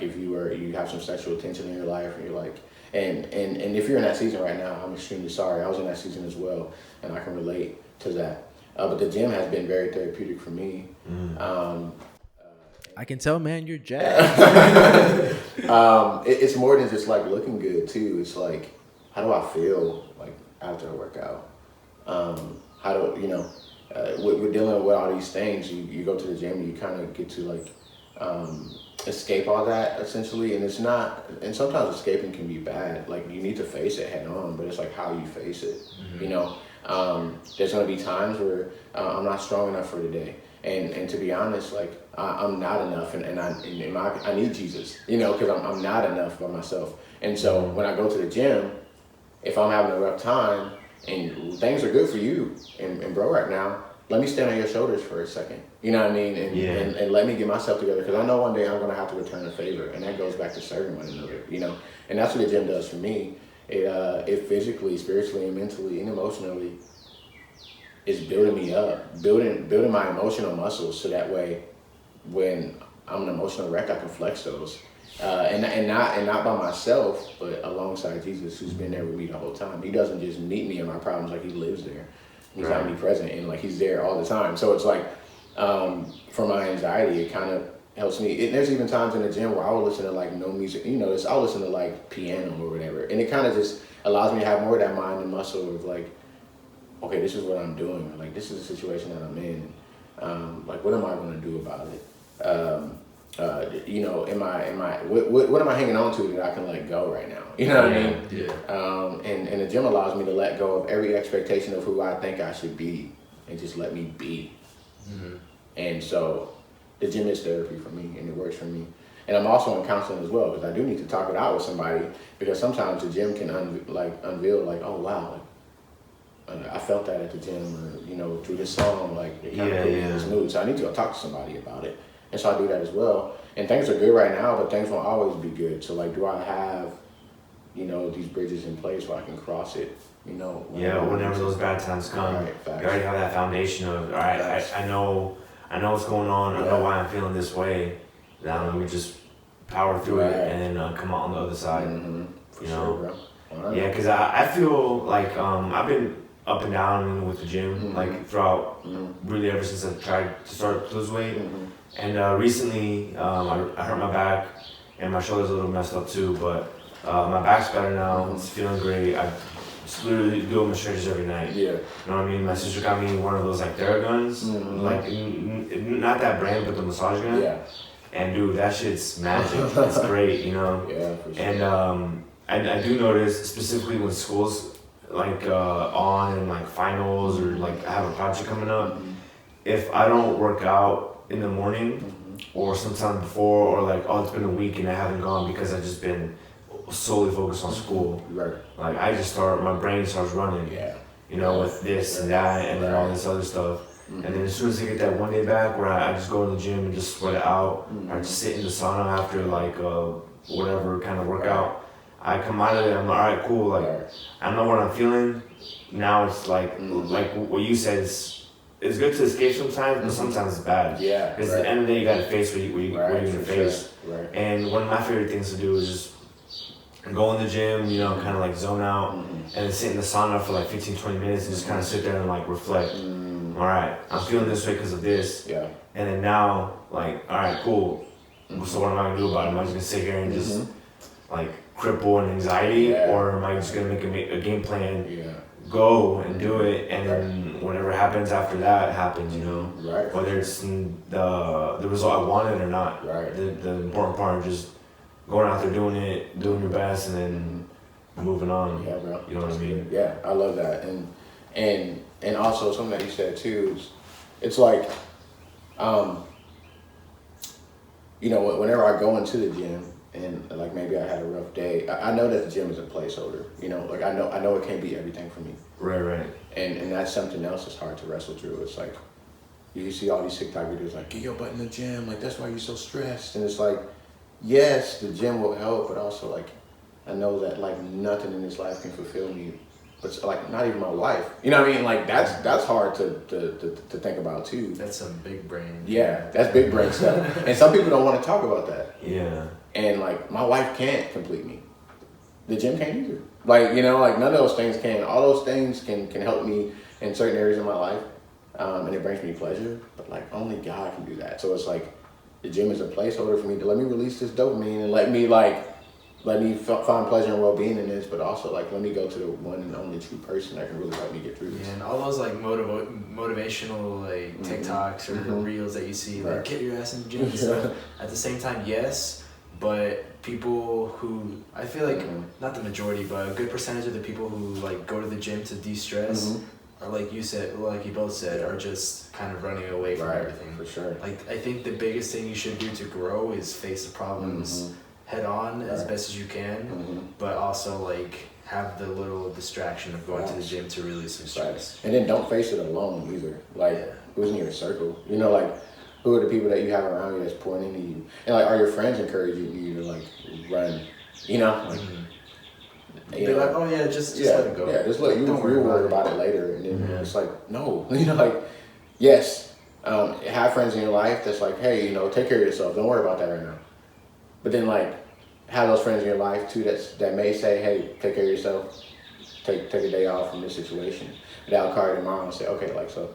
if you have some sexual tension in your life, and you're like, and if you're in that season right now, I'm extremely sorry. I was in that season as well, and I can relate to that. But the gym has been very therapeutic for me. I can tell, man, you're jacked. It's more than just like looking good too. It's like, how do I feel like after I work out? How do you know? We're dealing with all these things. You go to the gym and you kind of get to like escape all that essentially, and it's not. And sometimes escaping can be bad. Like you need to face it head on, but it's like how you face it. Mm-hmm. You know, there's gonna be times where I'm not strong enough for today, and to be honest, like I'm not enough, and I need Jesus. You know, because I'm not enough by myself. And so when I go to the gym, if I'm having a rough time and things are good for you and bro right now, let me stand on your shoulders for a second. You know what I mean? And let me get myself together, because I know one day I'm going to have to return a favor, and that goes back to serving one another, you know? And that's what the gym does for me. It physically, spiritually, and mentally, and emotionally is building me up, building my emotional muscles, so that way when I'm an emotional wreck, I can flex those. And not by myself, but alongside Jesus, who's been there with me the whole time. He doesn't just meet me in my problems, like he lives there. He's omnipresent, and like he's there all the time. So it's like, for my anxiety, it kind of helps me. There's even times in the gym where I will listen to like no music, you know, I'll listen to like piano or whatever, and it kind of just allows me to have more of that mind and muscle of like, okay, this is what I'm doing. Like this is the situation that I'm in. Like what am I going to do about it? You know, what am I hanging on to that I can let go right now? You know what I mean? Yeah. And the gym allows me to let go of every expectation of who I think I should be and just let me be. Mm-hmm. And so the gym is therapy for me, and it works for me. And I'm also in counseling as well, because I do need to talk it out with somebody, because sometimes the gym can unveil like, oh wow, like, I felt that at the gym, or you know, through this song, like it kind of put me in this mood. So I need to go talk to somebody about it. And so I do that as well. And things are good right now, but things won't always be good. So like, do I have, you know, these bridges in place where I can cross it, you know? Whenever those bad times come, you already have that foundation of, all right, I know what's going on. I know why I'm feeling this way. Now let me just power through it and then come out on the other side. Mm-hmm. For sure, bro. Yeah, because I feel like I've been up and down with the gym, like throughout, really ever since I tried to start to lose weight. Mm-hmm. And recently, I hurt my back, and my shoulder's a little messed up too, but my back's better now. It's feeling great. I just literally do my stretches every night. Yeah. You know what I mean? My sister got me one of those like Theraguns, like not that brand, but the massage gun. Yeah. And dude, that shit's magic. It's great, you know? Yeah, for sure. And I do notice specifically when school's like on and like finals or like I have a project coming up, if I don't work out in the morning or sometime before, or like, oh, it's been a week and I haven't gone because I've just been solely focused on school. Right. Like I just my brain starts running. Yeah. You know, with this and that and then all this other stuff. And then as soon as I get that one day back where I just go to the gym and just sweat it out, or just sit in the sauna after like whatever kind of workout, I come out of it, I'm like, all right, cool. Like I know what I'm feeling. Now it's like what you said is it's good to escape sometimes, but sometimes it's bad. Yeah. Because at the end of the day, you got to face what you're going to face. Sure. Right. And one of my favorite things to do is just go in the gym, you know, kind of like zone out, and then sit in the sauna for like 15, 20 minutes and just kind of sit there and like reflect. All right, I'm feeling this way because of this. Yeah. And then now, like, all right, cool. So what am I going to do about it? Am I just going to sit here and just like cripple in anxiety, or am I just going to make a game plan, go and do it, and then whatever happens after that happens, you know? Right. Whether it's the result I wanted or not. Right. The important part is just going out there doing your best, and then moving on. Yeah, bro. You know what I mean? Good. Yeah, I love that. And also something that you said too is, it's like, you know, whenever I go into the gym and like maybe I had a rough day, I know that the gym is a placeholder. You know, like I know it can't be everything for me. Right. And that's something else that's hard to wrestle through. It's like you see all these TikTok videos like, get your butt in the gym, like that's why you're so stressed. And it's like, yes, the gym will help, but also like I know that like nothing in this life can fulfill me. But like not even my wife. You know what I mean? Like that's hard to think about too. That's some big brain. Yeah, that's big brain stuff. And some people don't want to talk about that. Yeah. And like my wife can't complete me. The gym can't either. Like, you know, like none of those things can. All those things can help me in certain areas of my life. And it brings me pleasure. But like only God can do that. So it's like the gym is a placeholder for me to let me release this dopamine and let me find pleasure and well-being in this, but also like let me go to the one and only true person that can really help me get through this. Yeah, and all those like motivational like TikToks or reels that you see, like get your ass in the gym and stuff. At the same time, yes, but people who I feel like not the majority, but a good percentage of the people who like go to the gym to de-stress are like you said, like you both said, are just kind of running away from everything. For sure. Like I think the biggest thing you should do to grow is face the problems head on as best as you can, but also like have the little distraction of going to the gym to release some stress. And then don't face it alone either. Like who's in your circle? You know, like who are the people that you have around you that's pouring into you? And like are your friends encouraging you to like run? You know? Like, they're like, oh yeah, just let it go. Yeah, just let you worry about it later. And then it's like, no. You know, like, yes, have friends in your life that's like, hey, you know, take care of yourself. Don't worry about that right now. But then like have those friends in your life too that may say, hey, take care of yourself. Take a day off from this situation. But I'll call you tomorrow and say, okay, like so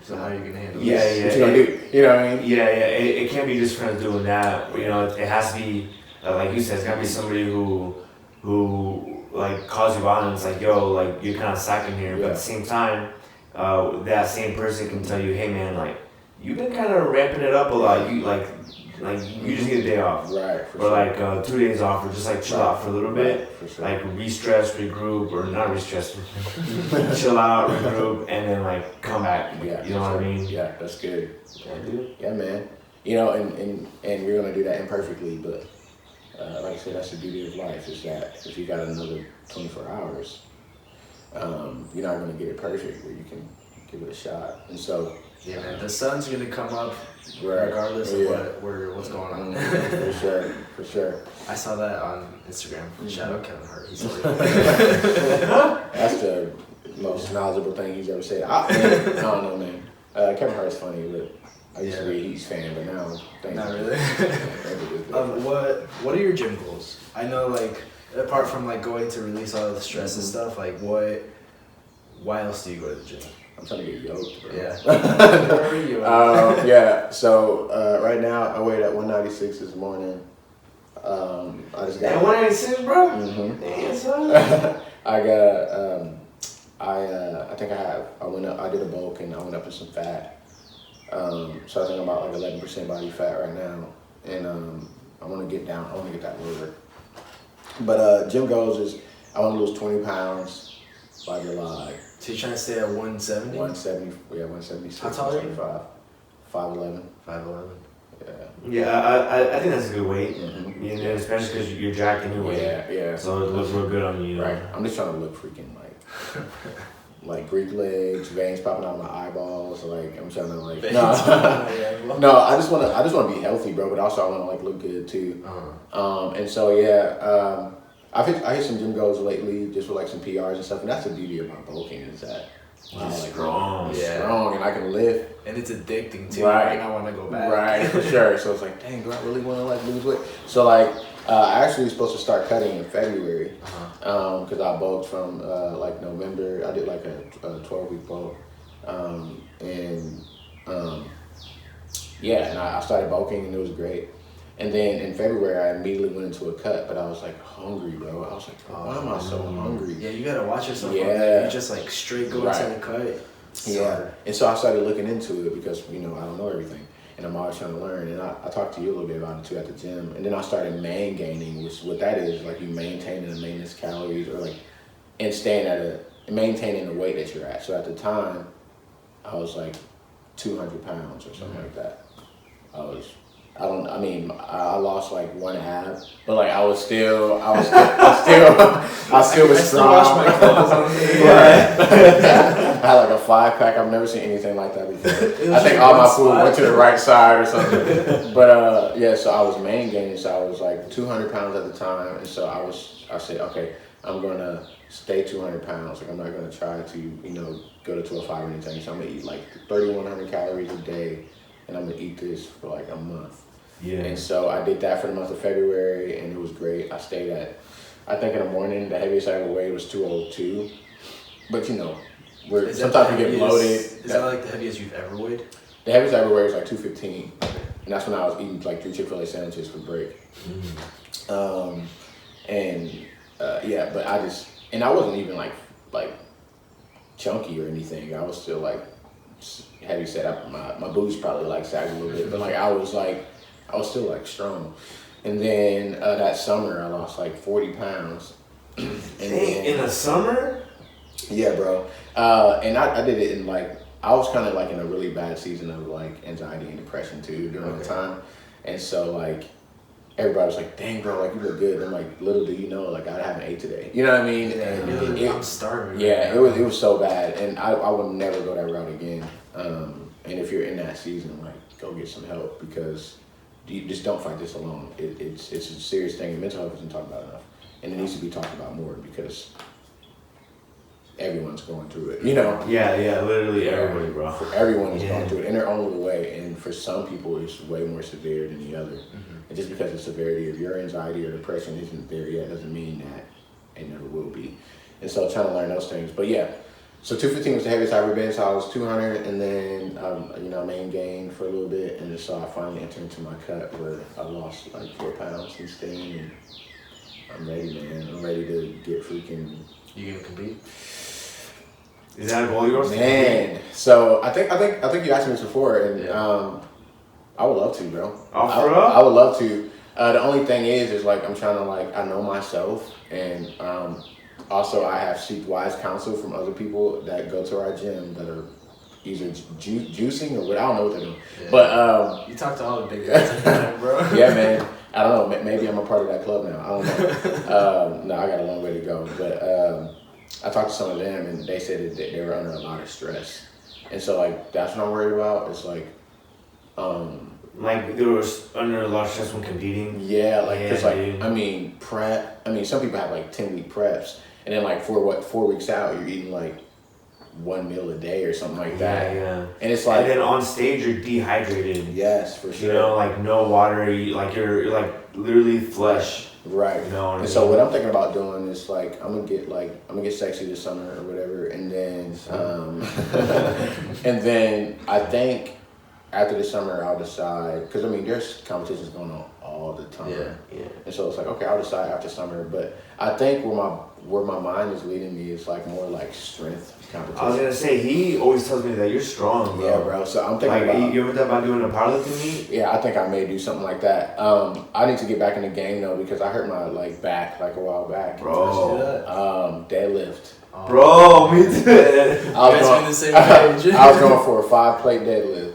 how are you gonna handle this? Yeah. What you gonna do? You know what I mean? Yeah. It can't be just friends doing that. You know, it has to be like you said. It's gotta be somebody who like calls you out and it's like, yo, like you're kind of slacking here. But at the same time, that same person can tell you, hey man, like you've been kind of ramping it up a lot. You like you just need a day off, right? Or like 2 days off, or just like chill out for a little bit, like re-stress, regroup, or not re-stress, chill out, regroup, and then like come back. Yeah, you know what I mean? Yeah, that's good. Yeah, dude. Yeah, man. You know, and you're gonna do that imperfectly, but like I said, that's the beauty of life is that if you got another 24 hours, you're not gonna get it perfect, where you can give it a shot, and so. Yeah, man, the sun's gonna come up regardless of what's going on. For sure. I saw that on Instagram. Shout out Kevin Hart. He's That's the most knowledgeable thing he's ever said. I don't know, man. Kevin Hart's funny, but I used to be a Heat fan, but now not really. What are your gym goals? I know, like, apart from like going to release all the stress and stuff, like why else do you go to the gym? I'm trying to get yoked, bro. Yeah. Yeah. So right now I weighed at 196 this morning. I just got 196, bro. Damn, son. I think I went up. I did a bulk and I went up in some fat. So I think I'm about like 11% body fat right now, and I want to get down. I want to get that lower. But gym goals is I want to lose 20 pounds by July. So you're trying to stay at 170? 170, yeah, 176. How tall are you? 5'11". 5'11". Yeah, I think that's a good weight. Mm-hmm. You know, especially because you're jacked anyway. Yeah. So it looks real good on you. Right. I'm just trying to look freaking like Greek legs, veins popping out of my eyeballs. Like I'm trying to like no. I just want to be healthy, bro. But also I want to like look good too. And so I hit some gym goals lately, just with like some PRs and stuff. And that's the beauty about bulking is that. Wow, strong. Strong, and I can lift. And it's addicting too. Right. I want to go back. Right, for sure. So it's like, dang, do I really want to like lose weight? So like, I actually was supposed to start cutting in February, because I bulked from like November. I did like a 12-week bulk, and I started bulking and it was great. And then in February, I immediately went into a cut, but I was like hungry, bro. I was like, why am I so hungry? Yeah, you gotta watch yourself. Yeah. You just like straight go into the cut. Yeah. And so I started looking into it because, you know, I don't know everything. And I'm always trying to learn. And I talked to you a little bit about it too at the gym. And then I started main gaining, which what that is, like you maintaining the maintenance calories or like, and maintaining the weight that you're at. So at the time, I was like 200 pounds or something like that. I lost like 1/2, but like I still was strong. Wash my clothes on me. I had like a 5-pack. I've never seen anything like that before. I think all my food went to the right side or something. But so I was main gaining, so I was like 200 pounds at the time, and so I said, okay, I'm gonna stay 200 pounds. Like I'm not gonna try to, you know, go to 205 or anything. So I'm gonna eat like 3,100 calories a day, and I'm gonna eat this for like a month. Yeah. And so I did that for the month of February, and it was great. I stayed at, I think in the morning, the heaviest I ever weighed was 202. But you know, sometimes we get bloated. Is that like the heaviest you've ever weighed? The heaviest I ever weighed was like 215. And that's when I was eating like 3 Chick-fil-A sandwiches for break. But I wasn't even like chunky or anything. I was still like heavy set. My boots probably like sagged a little bit, but like I was still like strong. And then that summer I lost like 40 pounds. In the summer? Yeah, bro. And I did it in like, I was kind of like in a really bad season of like anxiety and depression too during that time. And so like everybody was like, dang bro, like you look good. I'm like, little do you know, like I haven't ate today. You know what I mean? Yeah, I'm starving. Yeah, it was so bad. And I would never go that route again. And if you're in that season, like go get some help because you just don't fight this alone. It's a serious thing, and mental health isn't talked about enough, and it needs to be talked about more because everyone's going through it. You know? Yeah, literally everybody, bro. Everyone is going through it in their own little way, and for some people, it's way more severe than the other. And just because the severity of your anxiety or depression isn't there yet doesn't mean that it never will be. And so trying to learn those things, but yeah. So 215 was the heaviest I've ever been, so I was 200, and then, main gain for a little bit, and so I finally entered into my cut where I lost like 4 pounds since then, and I'm ready, man. I'm ready to get freaking... You gonna compete? Is that a goal of yours? Man, so I think you asked me this before, and I would love to, bro. Oh, for real? I would love to. The only thing is like I'm trying to like, I know myself, and also, I have seeked wise counsel from other people that go to our gym that are either juicing or what, I don't know what they're doing. Yeah. But you talk to all the big guys, bro. Yeah, man. I don't know. Maybe I'm a part of that club now. I don't know. No, I got a long way to go. But I talked to some of them, and they said that they were under a lot of stress, and so like that's what I'm worried about. It's like they were under a lot of stress when competing. Yeah, like cause like prep. Some people have like 10-week preps. And then like 4 weeks out, you're eating like 1 meal a day or something like that. Yeah. And it's like... And then on stage, you're dehydrated. Yes, for sure. You know, like no water. You're like literally flesh. Right. You know what I mean? So what I'm thinking about doing is like, I'm gonna get sexy this summer or whatever. And then, and then I think after the summer, I'll decide, cause there's competitions going on all the time. Yeah. And so it's like, okay, I'll decide after summer. But I think where where my mind is leading me is like more like strength competition. I was gonna say he always tells me that you're strong, bro. Yeah, bro. So I'm thinking like, about. You ever thought about doing a powerlifting meet? Yeah, I think I may do something like that. I need to get back in the game though because I hurt my like back like a while back. Bro. Deadlift. Bro, me too. I was going for a 5-plate deadlift,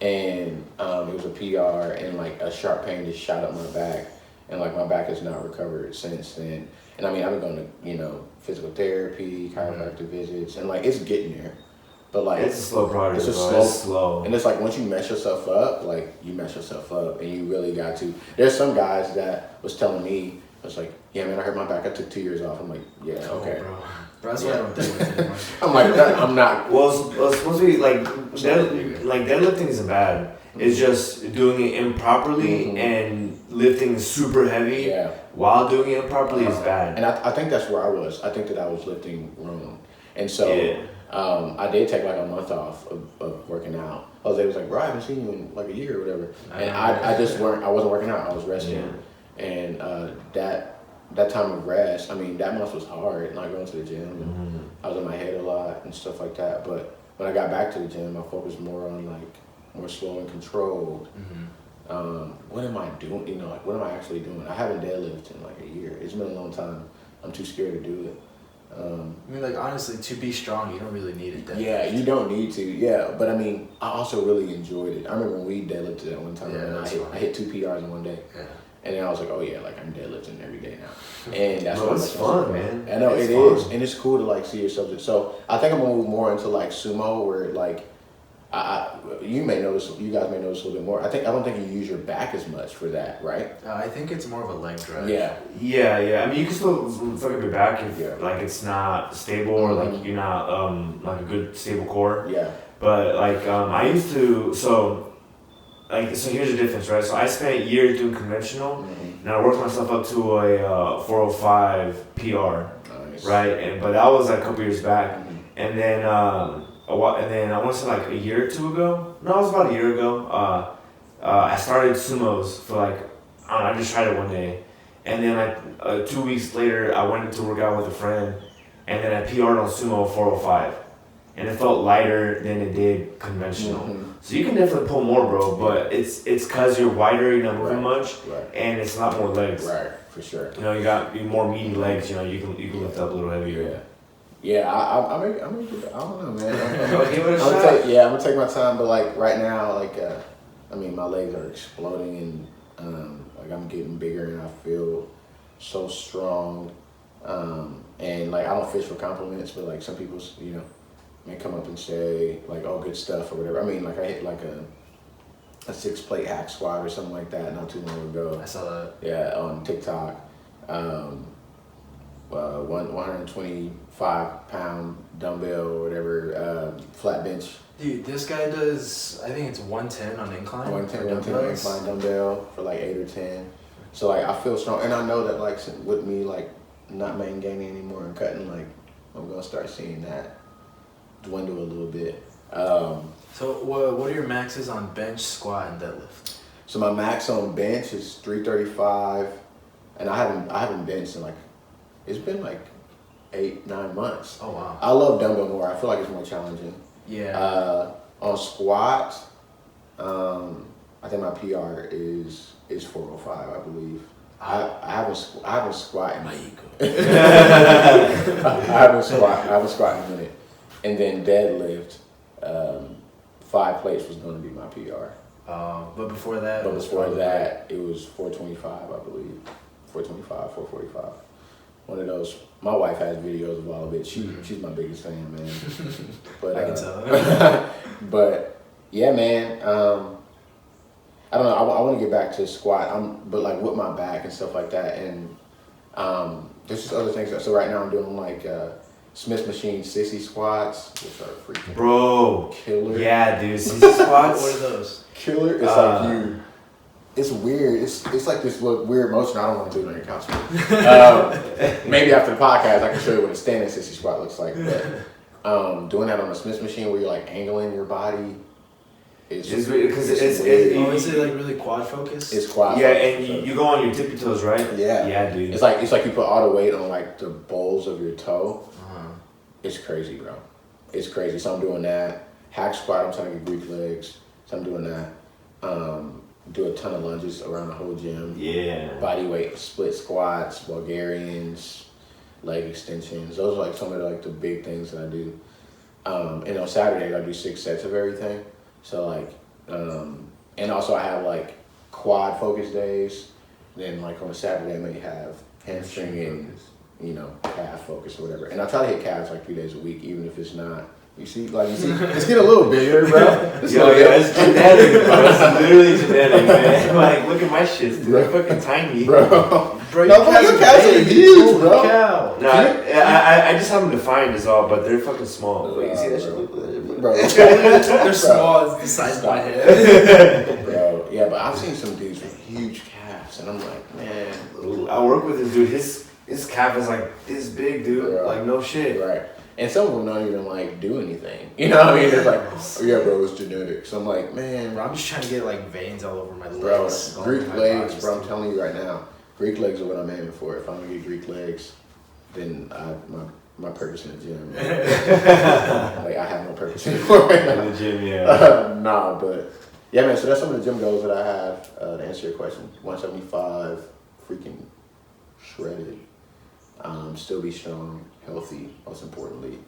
and it was a PR, and like a sharp pain just shot up my back, and like my back has not recovered since then. And I mean, I've been going to physical therapy, chiropractic visits, and like it's getting there, but like it's a slow progress. It's slow, and it's like once you mess yourself up, like you mess yourself up, and you really got to. There's some guys that was telling me, I was like, yeah, man, I hurt my back. I took 2 years off. I'm like, yeah, okay. Bro, that's why I don't think it anymore. I'm like, I'm not. Well, it's supposed to be like deadlifting isn't bad. It's just doing it improperly and lifting super heavy while doing it improperly is bad. And I think that's where I was. I think that I was lifting wrong. And so I did take like a month off of working out. Jose was like, bro, I haven't seen you in like a year or whatever. And I wasn't working out. I was resting. Yeah. And that time of rest, I mean, that month was hard, not going to the gym. And I was in my head a lot and stuff like that. But when I got back to the gym, I focused more on like, more slow and controlled. What am I doing? You know, like what am I actually doing? I haven't deadlifted in like a year. It's been a long time. I'm too scared to do it. I mean, like honestly, to be strong, you don't really need it. Yeah, you don't need to. Yeah, but I mean, I also really enjoyed it. I remember when we deadlifted at one time, and I hit 2 PRs in one day. Yeah. And then I was like, oh yeah, like I'm deadlifting every day now. And that's it's fun, man. I know it is, and it's cool to like see yourself. So I think I'm gonna move more into like sumo, where like. You may notice. You guys may notice a little bit more. I don't think you use your back as much for that, right? I think it's more of a leg drive. Yeah. I mean, you can still fuck up your back if like it's not stable or like you're not like a good stable core. Yeah. But like I used to so here's the difference, right? So I spent years doing conventional, and I worked myself up to a 405 PR, right? But that was like a couple years back, and then. And then I want to say like a year or two ago. No, it was about a year ago. I started sumos for like I don't know. I just tried it one day, and then like 2 weeks later, I went to work out with a friend, and then I PR'd on sumo 405, and it felt lighter than it did conventional. So you can definitely pull more, bro. But it's because you're wider, you're not moving much, and it's a lot more legs. Right, for sure. You know, you got more meaty legs. You know, you can lift up a little heavier. Yeah. Yeah, I'm gonna give it. I don't know, man. Give it a shot. I'm gonna take my time, but like right now, like I mean, my legs are exploding, and like I'm getting bigger, and I feel so strong. And like I don't fish for compliments, but like some people, you know, may come up and say like, "Oh, good stuff" or whatever. I mean, like I hit like a 6-plate hack squat or something like that not too long ago. I saw that. Yeah, on TikTok. 125-pound dumbbell or whatever, flat bench. Dude, this guy does, I think it's 110 on incline. 110 on incline dumbbell for like 8 or 10. So like I feel strong, and I know that like with me like not main gaining anymore and cutting, like I'm gonna start seeing that dwindle a little bit. So what are your maxes on bench, squat, and deadlift? So my max on bench is 335, and I haven't benched in like. It's been like 8-9 months. Oh wow! I love dumbbell more. I feel like it's more challenging. Yeah. On squat, I think my PR is 405, I believe. I haven't squat in my ego. I haven't squat in a minute. And then deadlift, 5 plates was going to be my PR. But before that. But before that, it was 425, I believe. 425, 445. One of those. My wife has videos of all of it. She's my biggest fan, man. But I can tell. But yeah, man. I don't know. I want to get back to squat. But like with my back and stuff like that, and there's just other things. So right now I'm doing like Smith machine sissy squats, which are freaking killer. Yeah, dude, sissy squats. What are those? Killer. It's like you. It's weird. It's like this weird motion. I don't want to do it on your couch. Maybe after the podcast, I can show you what a standing sissy squat looks like. But doing that on a Smith machine where you're like angling your body, Because is it like really quad focused? It's quad. Yeah, and you go on your tippy toes, right? Yeah. Yeah, dude. It's like you put all the weight on like the balls of your toe. Uh-huh. It's crazy, bro. It's crazy. So I'm doing that. Hack squat. I'm trying to get Greek legs. So I'm doing that. Do a ton of lunges around the whole gym. Yeah. Body weight, split squats, Bulgarians, leg extensions. Those are like some of the big things that I do. And on Saturdays I do 6 sets of everything. So like, and also I have like quad focus days. Then like on a Saturday I may have hamstring and calf focus or whatever. And I try to hit calves like 3 days a week, even if it's not. You see, it's getting a little bigger, bro. It's genetic, bro. It's literally genetic, man. Like, look at my shit, dude. They're fucking tiny. Bro, your calves are huge, bro. No, I just have them defined is all, but they're fucking small. Wait, you see that shit? Bro. They're small. It's the size of my head. Bro, yeah, but I've seen some dudes with huge calves, and I'm like, man. I work with this dude. His calf is like this big, dude. Bro. Like, no shit. Right. And some of them don't even like do anything. You know what I mean? They're like, oh yeah, bro, it's genetic. So I'm like, man. Bro, I'm just trying to get like veins all over my bro, legs. Greek legs, bro. I'm telling you right now, Greek legs are what I'm aiming for. If I'm gonna get Greek legs, then my purpose in the gym. Like I have no purpose anymore. In the gym, yeah. Nah, but yeah, man. So that's some of the gym goals that I have. To answer your question, 175, freaking shredded. Still be strong, healthy, most importantly.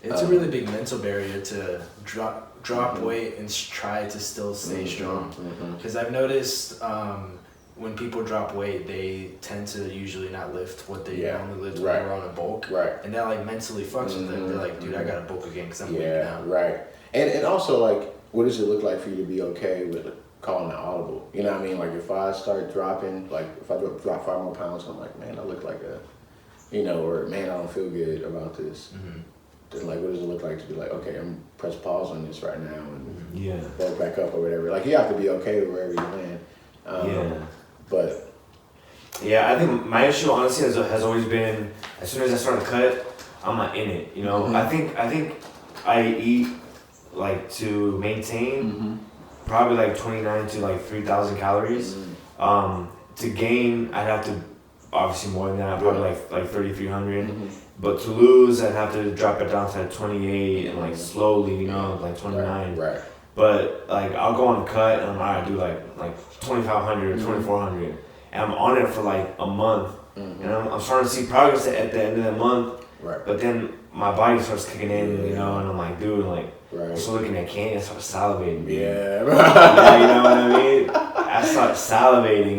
It's a really big mental barrier to drop weight and try to still stay strong. Because I've noticed when people drop weight, they tend to usually not lift what they normally lift when they're on a bulk. Right. And that like mentally fucks with them. They're like, dude, I gotta bulk again because I'm weak now. Right. And also like, what does it look like for you to be okay with calling an audible? You know what I mean? Like if I start dropping, like if I drop 5 more pounds, I'm like, man, I look like a, or man, I don't feel good about this. Then like, what does it look like to be like, okay, I'm press pause on this right now and bulk back up or whatever. Like you have to be okay with wherever you land. But yeah, I think my issue honestly has always been as soon as I start to cut, I'm not in it. I think I eat like to maintain probably like 29 to like 3,000 calories. To gain, I'd have to obviously more than that, probably like 3,300. But to lose, I'd have to drop it down to like 28 and like slowly, like 29. Right. But like I'll go on a cut and I do like 2,500 or 2,400, and I'm on it for like a month, and I'm starting to see progress at the end of the month. Right. But then my body starts kicking in, and I'm like, dude, like. Right. I'm still looking at candy, I start salivating. Yeah. You know what I mean? I start salivating.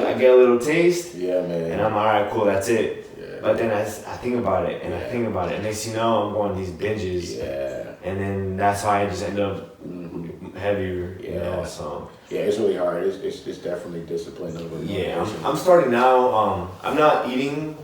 I get a little taste. Yeah, man. And I'm alright, cool, that's it. Yeah. But then I think about it, and I think about it, and next you know, I'm going these binges. Yeah. And then that's why I just end up heavier. So. Yeah, it's really hard. It's definitely discipline over. Yeah, I'm starting now. I'm not eating.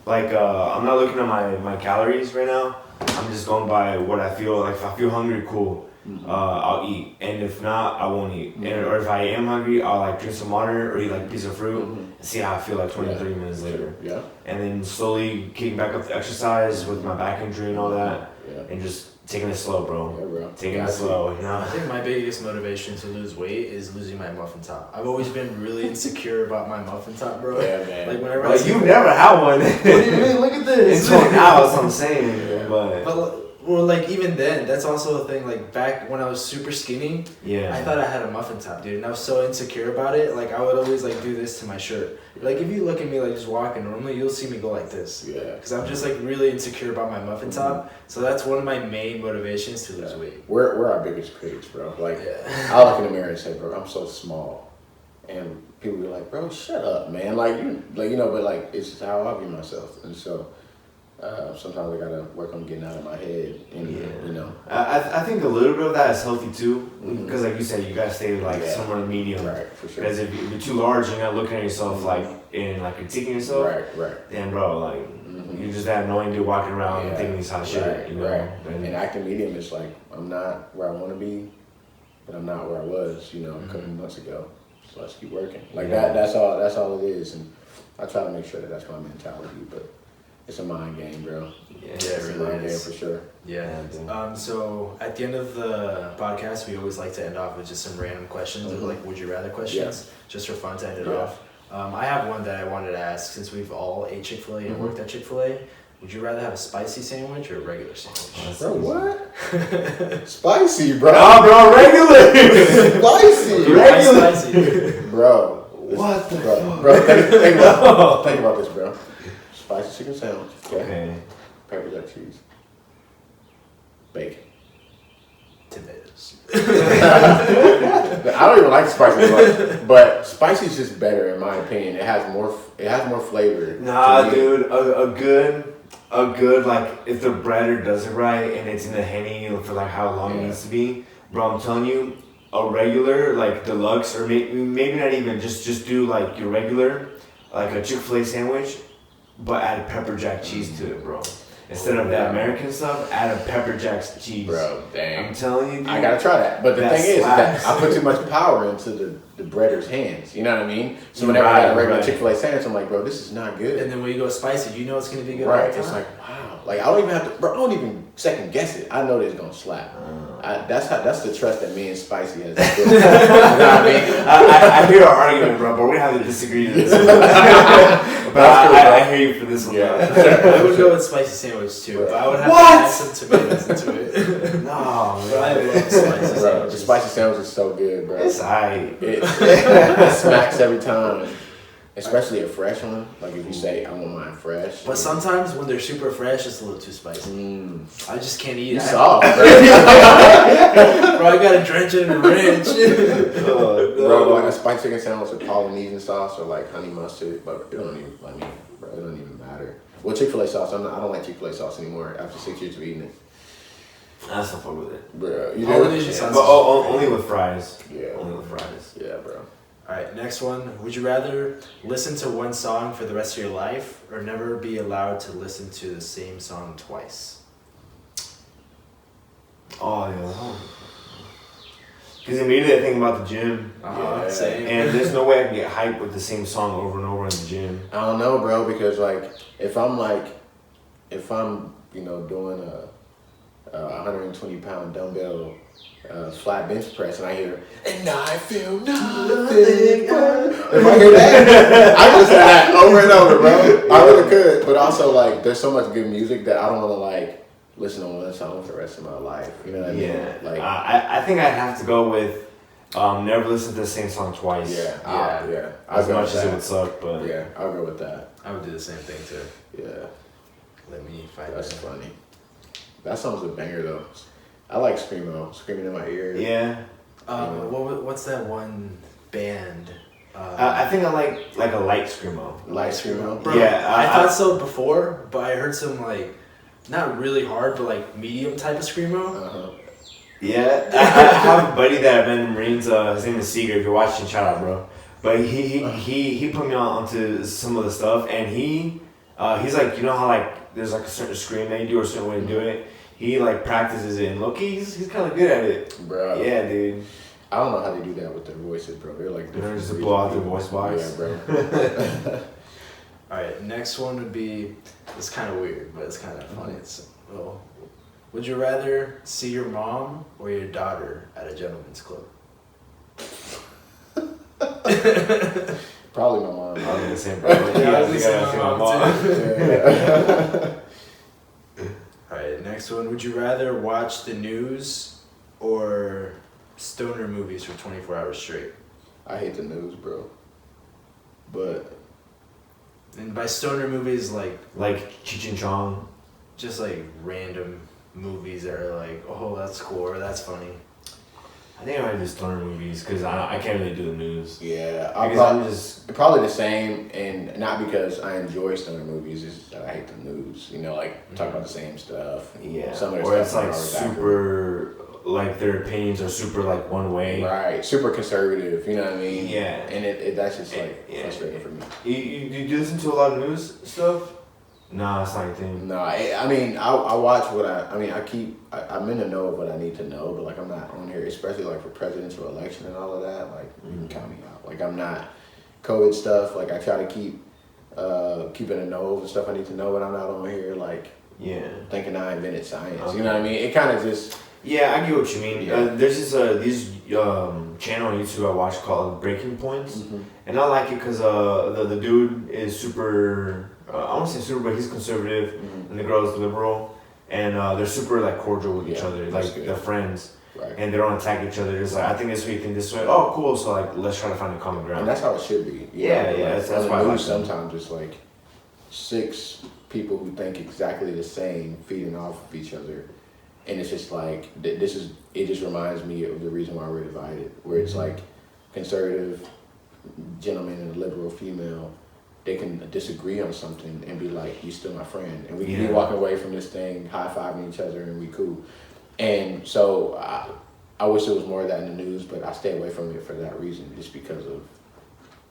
Like I'm not looking at my calories right now. I'm just going by what I feel. Like if I feel hungry, cool, I'll eat. And if not, I won't eat. Or if I am hungry, I'll like drink some water or eat like a piece of fruit and see how I feel like 20, 30 minutes later. Yeah. And then slowly kicking back up the exercise with my back injury and all that. Yeah. And just taking it slow, bro. Yeah, bro. Taking it slow, I think my biggest motivation to lose weight is losing my muffin top. I've always been really insecure about my muffin top, bro. Yeah, man. Like whenever Like you've never had one. What do you mean? Look at this. Until now, that's what I'm saying. Yeah. But well, like even then, that's also a thing. Like back when I was super skinny, I thought I had a muffin top, dude, and I was so insecure about it. Like I would always like do this to my shirt. Like if you look at me like just walking normally, you'll see me go like this. Yeah. Because I'm just like really insecure about my muffin top. So that's one of my main motivations to lose weight. We're our biggest critics, bro. Like I look in the mirror and say, bro, I'm so small, and people be like, bro, shut up, man. But like it's just how I view myself, and so. Sometimes I gotta work on getting out of my head, and I think a little bit of that is healthy too, because like you said, you gotta stay like somewhere in the medium. Right, for sure. Because if you're too large, you're not looking at yourself like and like critiquing yourself. Right. Then, bro, like you're just that annoying dude walking around and thinking these hot shit. Right. And acting medium is like I'm not where I want to be, but I'm not where I was, a couple months ago. So let's keep working. Like that's all it is, and I try to make sure that that's my mentality, but. It's a mind game, bro. Yeah, it really run game for sure. Yeah. So at the end of the podcast, we always like to end off with just some random questions, or like would you rather questions, just for fun to end it off. I have one that I wanted to ask since we've all ate Chick-fil-A and worked at Chick-fil-A. Would you rather have a spicy sandwich or a regular sandwich? Bro, what? Spicy, bro. No, bro, regular. Spicy. Regular. Spicy. Bro. What the fuck? Bro, think about this, bro. Spicy chicken sandwich. Okay. Pepper jack cheese. Bacon. Tomatoes. I don't even like spicy much, but spicy is just better in my opinion. It has more flavor. Nah, dude, a good like if the breader does it right and it's in the Henny for like how long it needs to be, bro. I'm telling you, a regular like deluxe or maybe not even just do like your regular like a Chick-fil-A sandwich, but add pepper jack cheese to it, bro. Instead of that American stuff, add a pepper jack cheese. Bro, dang. I'm telling you, dude, I gotta try that. But the thing is that I put too much power into the breader's hands. You know what I mean? So whenever I got a regular Chick-fil-A sandwich, I'm like, bro, this is not good. And then when you go spicy, you know it's gonna be good. Right. It's like, wow. Like I don't even have to. Bro, I don't even second guess it. I know that it's gonna slap. That's the trust that me and Spicy has. You know what I mean? I hear our argument, bro, but we're gonna have to disagree to this. But I hear you for this one. Yeah. I would go with spicy sandwich too, but I would have to add some tomatoes into it. No, man. But I love spicy Bro, the spicy sandwich is so good, bro. It's aight. It smacks every time. Especially a fresh one. Like if you say, I want mine fresh. But sometimes when they're super fresh, it's a little too spicy. I just can't eat it. You soft, bro. Bro, I gotta drench it in ranch. Bro, like a spiced chicken sandwich with Polynesian sauce or like honey mustard. But it don't even, it don't even matter. Well, Chick-fil-A sauce, I don't like Chick-fil-A sauce anymore after 6 years of eating it. I still fuck with it. Bro, you Polynesian do? sauce. But only with fries. Yeah. Only with fries. Yeah, bro. Alright, next one. Would you rather listen to one song for the rest of your life or never be allowed to listen to the same song twice? Oh, yeah. Because immediately I think about the gym. Same. And there's no way I can get hyped with the same song over and over in the gym. I don't know, bro, because like if I'm doing a 120-pound dumbbell flat bench press and I hear and I feel nothing. If I hear that, I listen to that over and over, bro. I really could, but also like there's so much good music that I don't want to like listen to one song for the rest of my life. You know what I mean? Yeah. Like I think I'd have to go with never listen to the same song twice. Yeah. As much as it would suck, but yeah, I'll go with that. I would do the same thing too. Yeah. Let me find That's funny. That song's a banger though. I like Screamo, screaming in my ear. Yeah. What's that one band? I think I like a light screamo. Light Screamo? Bro, Yeah. I thought so before, but I heard some like not really hard, but like medium type of screamo. Yeah. I have a buddy that I've been in the Marines. His name is Seeger. If you're watching, shout out, bro. But he put me onto some of the stuff, and he's like, you know how like there's like a certain scream that you do or a certain way to do it. He like practices it, and low-key, he's kind of good at it. Bro. Yeah, dude. I don't know how they do that with their voices, bro. They're like They're just to blow out their voice box. Yeah, bro. Alright, next one would be, it's kind of weird, but it's kind of funny. Would you rather see your mom or your daughter at a gentleman's club? Probably my mom. I was gonna say, bro. I was gonna say my mom. Alright, next one. Would you rather watch the news or stoner movies for 24 hours straight? I hate the news, bro. But And by stoner movies, like Cheech and Chong. just like random movies that are like, oh, that's cool or that's funny. I think I might do stoner movies because I can't really do the news. yeah, Because probably the same, and not because I enjoy stoner movies. It's just that I hate the news. You know, like talk about the same stuff. Yeah. Some of their Or it's stuff like is always super, like their opinions are super like one way. right, super conservative. You know what I mean? Yeah. And that's just like Yeah. frustrating for me. You do listen to a lot of news stuff? Nah, it's not your thing. No, I mean, I watch what I'm in the know of what I need to know, but like I'm not on here, especially like for presidential election and all of that. Like you can count me out. Like I'm not COVID stuff. Like I try to keep in the know of the stuff I need to know, but I'm not on here like thinking I invented science. Okay. You know what I mean? It kind of just. Yeah, I get what you mean. There's this channel on YouTube I watch called Breaking Points, and I like it because the dude is super. I won't say super, but he's conservative, and the girl is liberal, and they're super like cordial with each other, like they're friends. Right. And they don't attack each other. It's like, I think this way, you think this way. Oh, cool. So like, let's try to find a common ground. And that's how it should be. That's why I like sometimes it's like 6 people who think exactly the same feeding off of each other, and it's just like it just reminds me of the reason why we're divided, where it's like conservative gentleman and a liberal female, they can disagree on something and be like, you still my friend, and we can be walking away from this thing high-fiving each other and we cool. And so I wish there was more of that in the news, but I stay away from it for that reason, just because of,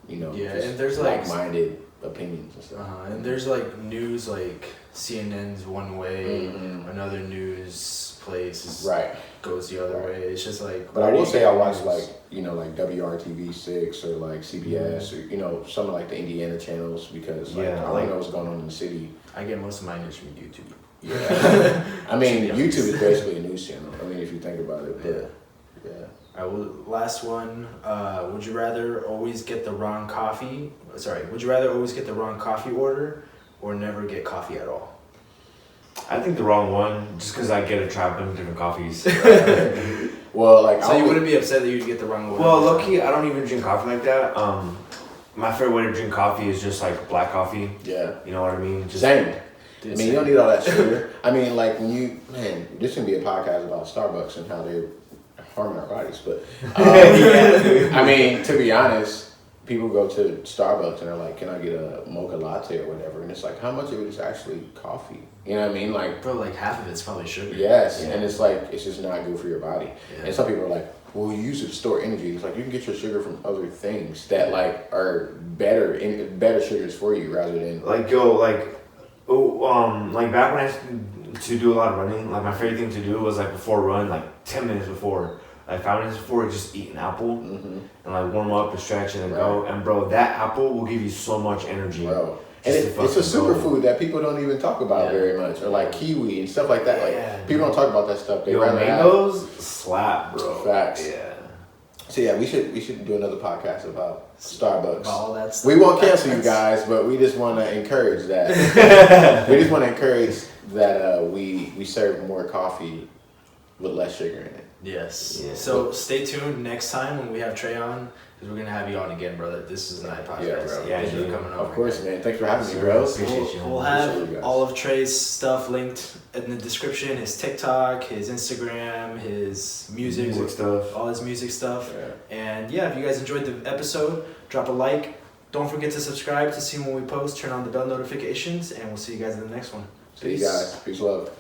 just and there's like-minded opinions and stuff. And there's like news, like CNN's one way, another news place goes the other way. It's just like. But I will say I watch like WRTV6 or like CBS or some of like the Indiana channels, because I don't know what's going on in the city. I get most of my news from YouTube. Yeah, I mean YouTube is basically a news channel. I mean, if you think about it. But, last one. Would you rather always get the wrong coffee? Would you rather always get the wrong coffee order, or never get coffee at all? I think the wrong one, just because I get to try a bunch of different coffees. Well, like so you wouldn't be upset that you'd get the wrong one? Well, low-key, I don't even drink coffee like that. My favorite way to drink coffee is just like black coffee. Yeah. You know what I mean? Just, same. I mean, you don't need all that sugar. I mean, like this can be a podcast about Starbucks and how they're harming our bodies. But I mean, to be honest, people go to Starbucks and they're like, "Can I get a mocha latte or whatever?" And it's like, how much of it is actually coffee? You know what I mean? Like, bro, like half of it's probably sugar. Yes, and it's like it's just not good for your body. Yeah. And some people are like, "Well, you use it to store energy." It's like you can get your sugar from other things that like are better sugars for you rather than like back when I used to do a lot of running, like my favorite thing to do was like before a run, like 10 minutes before, like 5 minutes before, just eat an apple and like warm up and stretch and then go. And bro, that apple will give you so much energy. Bro. And it's a superfood that people don't even talk about very much, or like kiwi and stuff like that. Like people don't talk about that stuff. They mangoes slap, bro. Facts. Yeah. So yeah, we should do another podcast about Starbucks. All that stuff. We won't cancel you guys, but we just want to encourage that. We just want to encourage that we serve more coffee with less sugar in it. Yes. Yeah. So stay tuned next time when we have Trey on, because we're gonna have you on again, brother. This is a night podcast. Yeah, bro. Thanks for coming on. Of course, man. Thanks for having me, bro. Appreciate you. We'll have all of Trey's stuff linked in the description. His TikTok, his Instagram, his music stuff, all his music stuff. Yeah. And if you guys enjoyed the episode, drop a like. Don't forget to subscribe to see when we post. Turn on the bell notifications, and we'll see you guys in the next one. See you guys. Peace, love.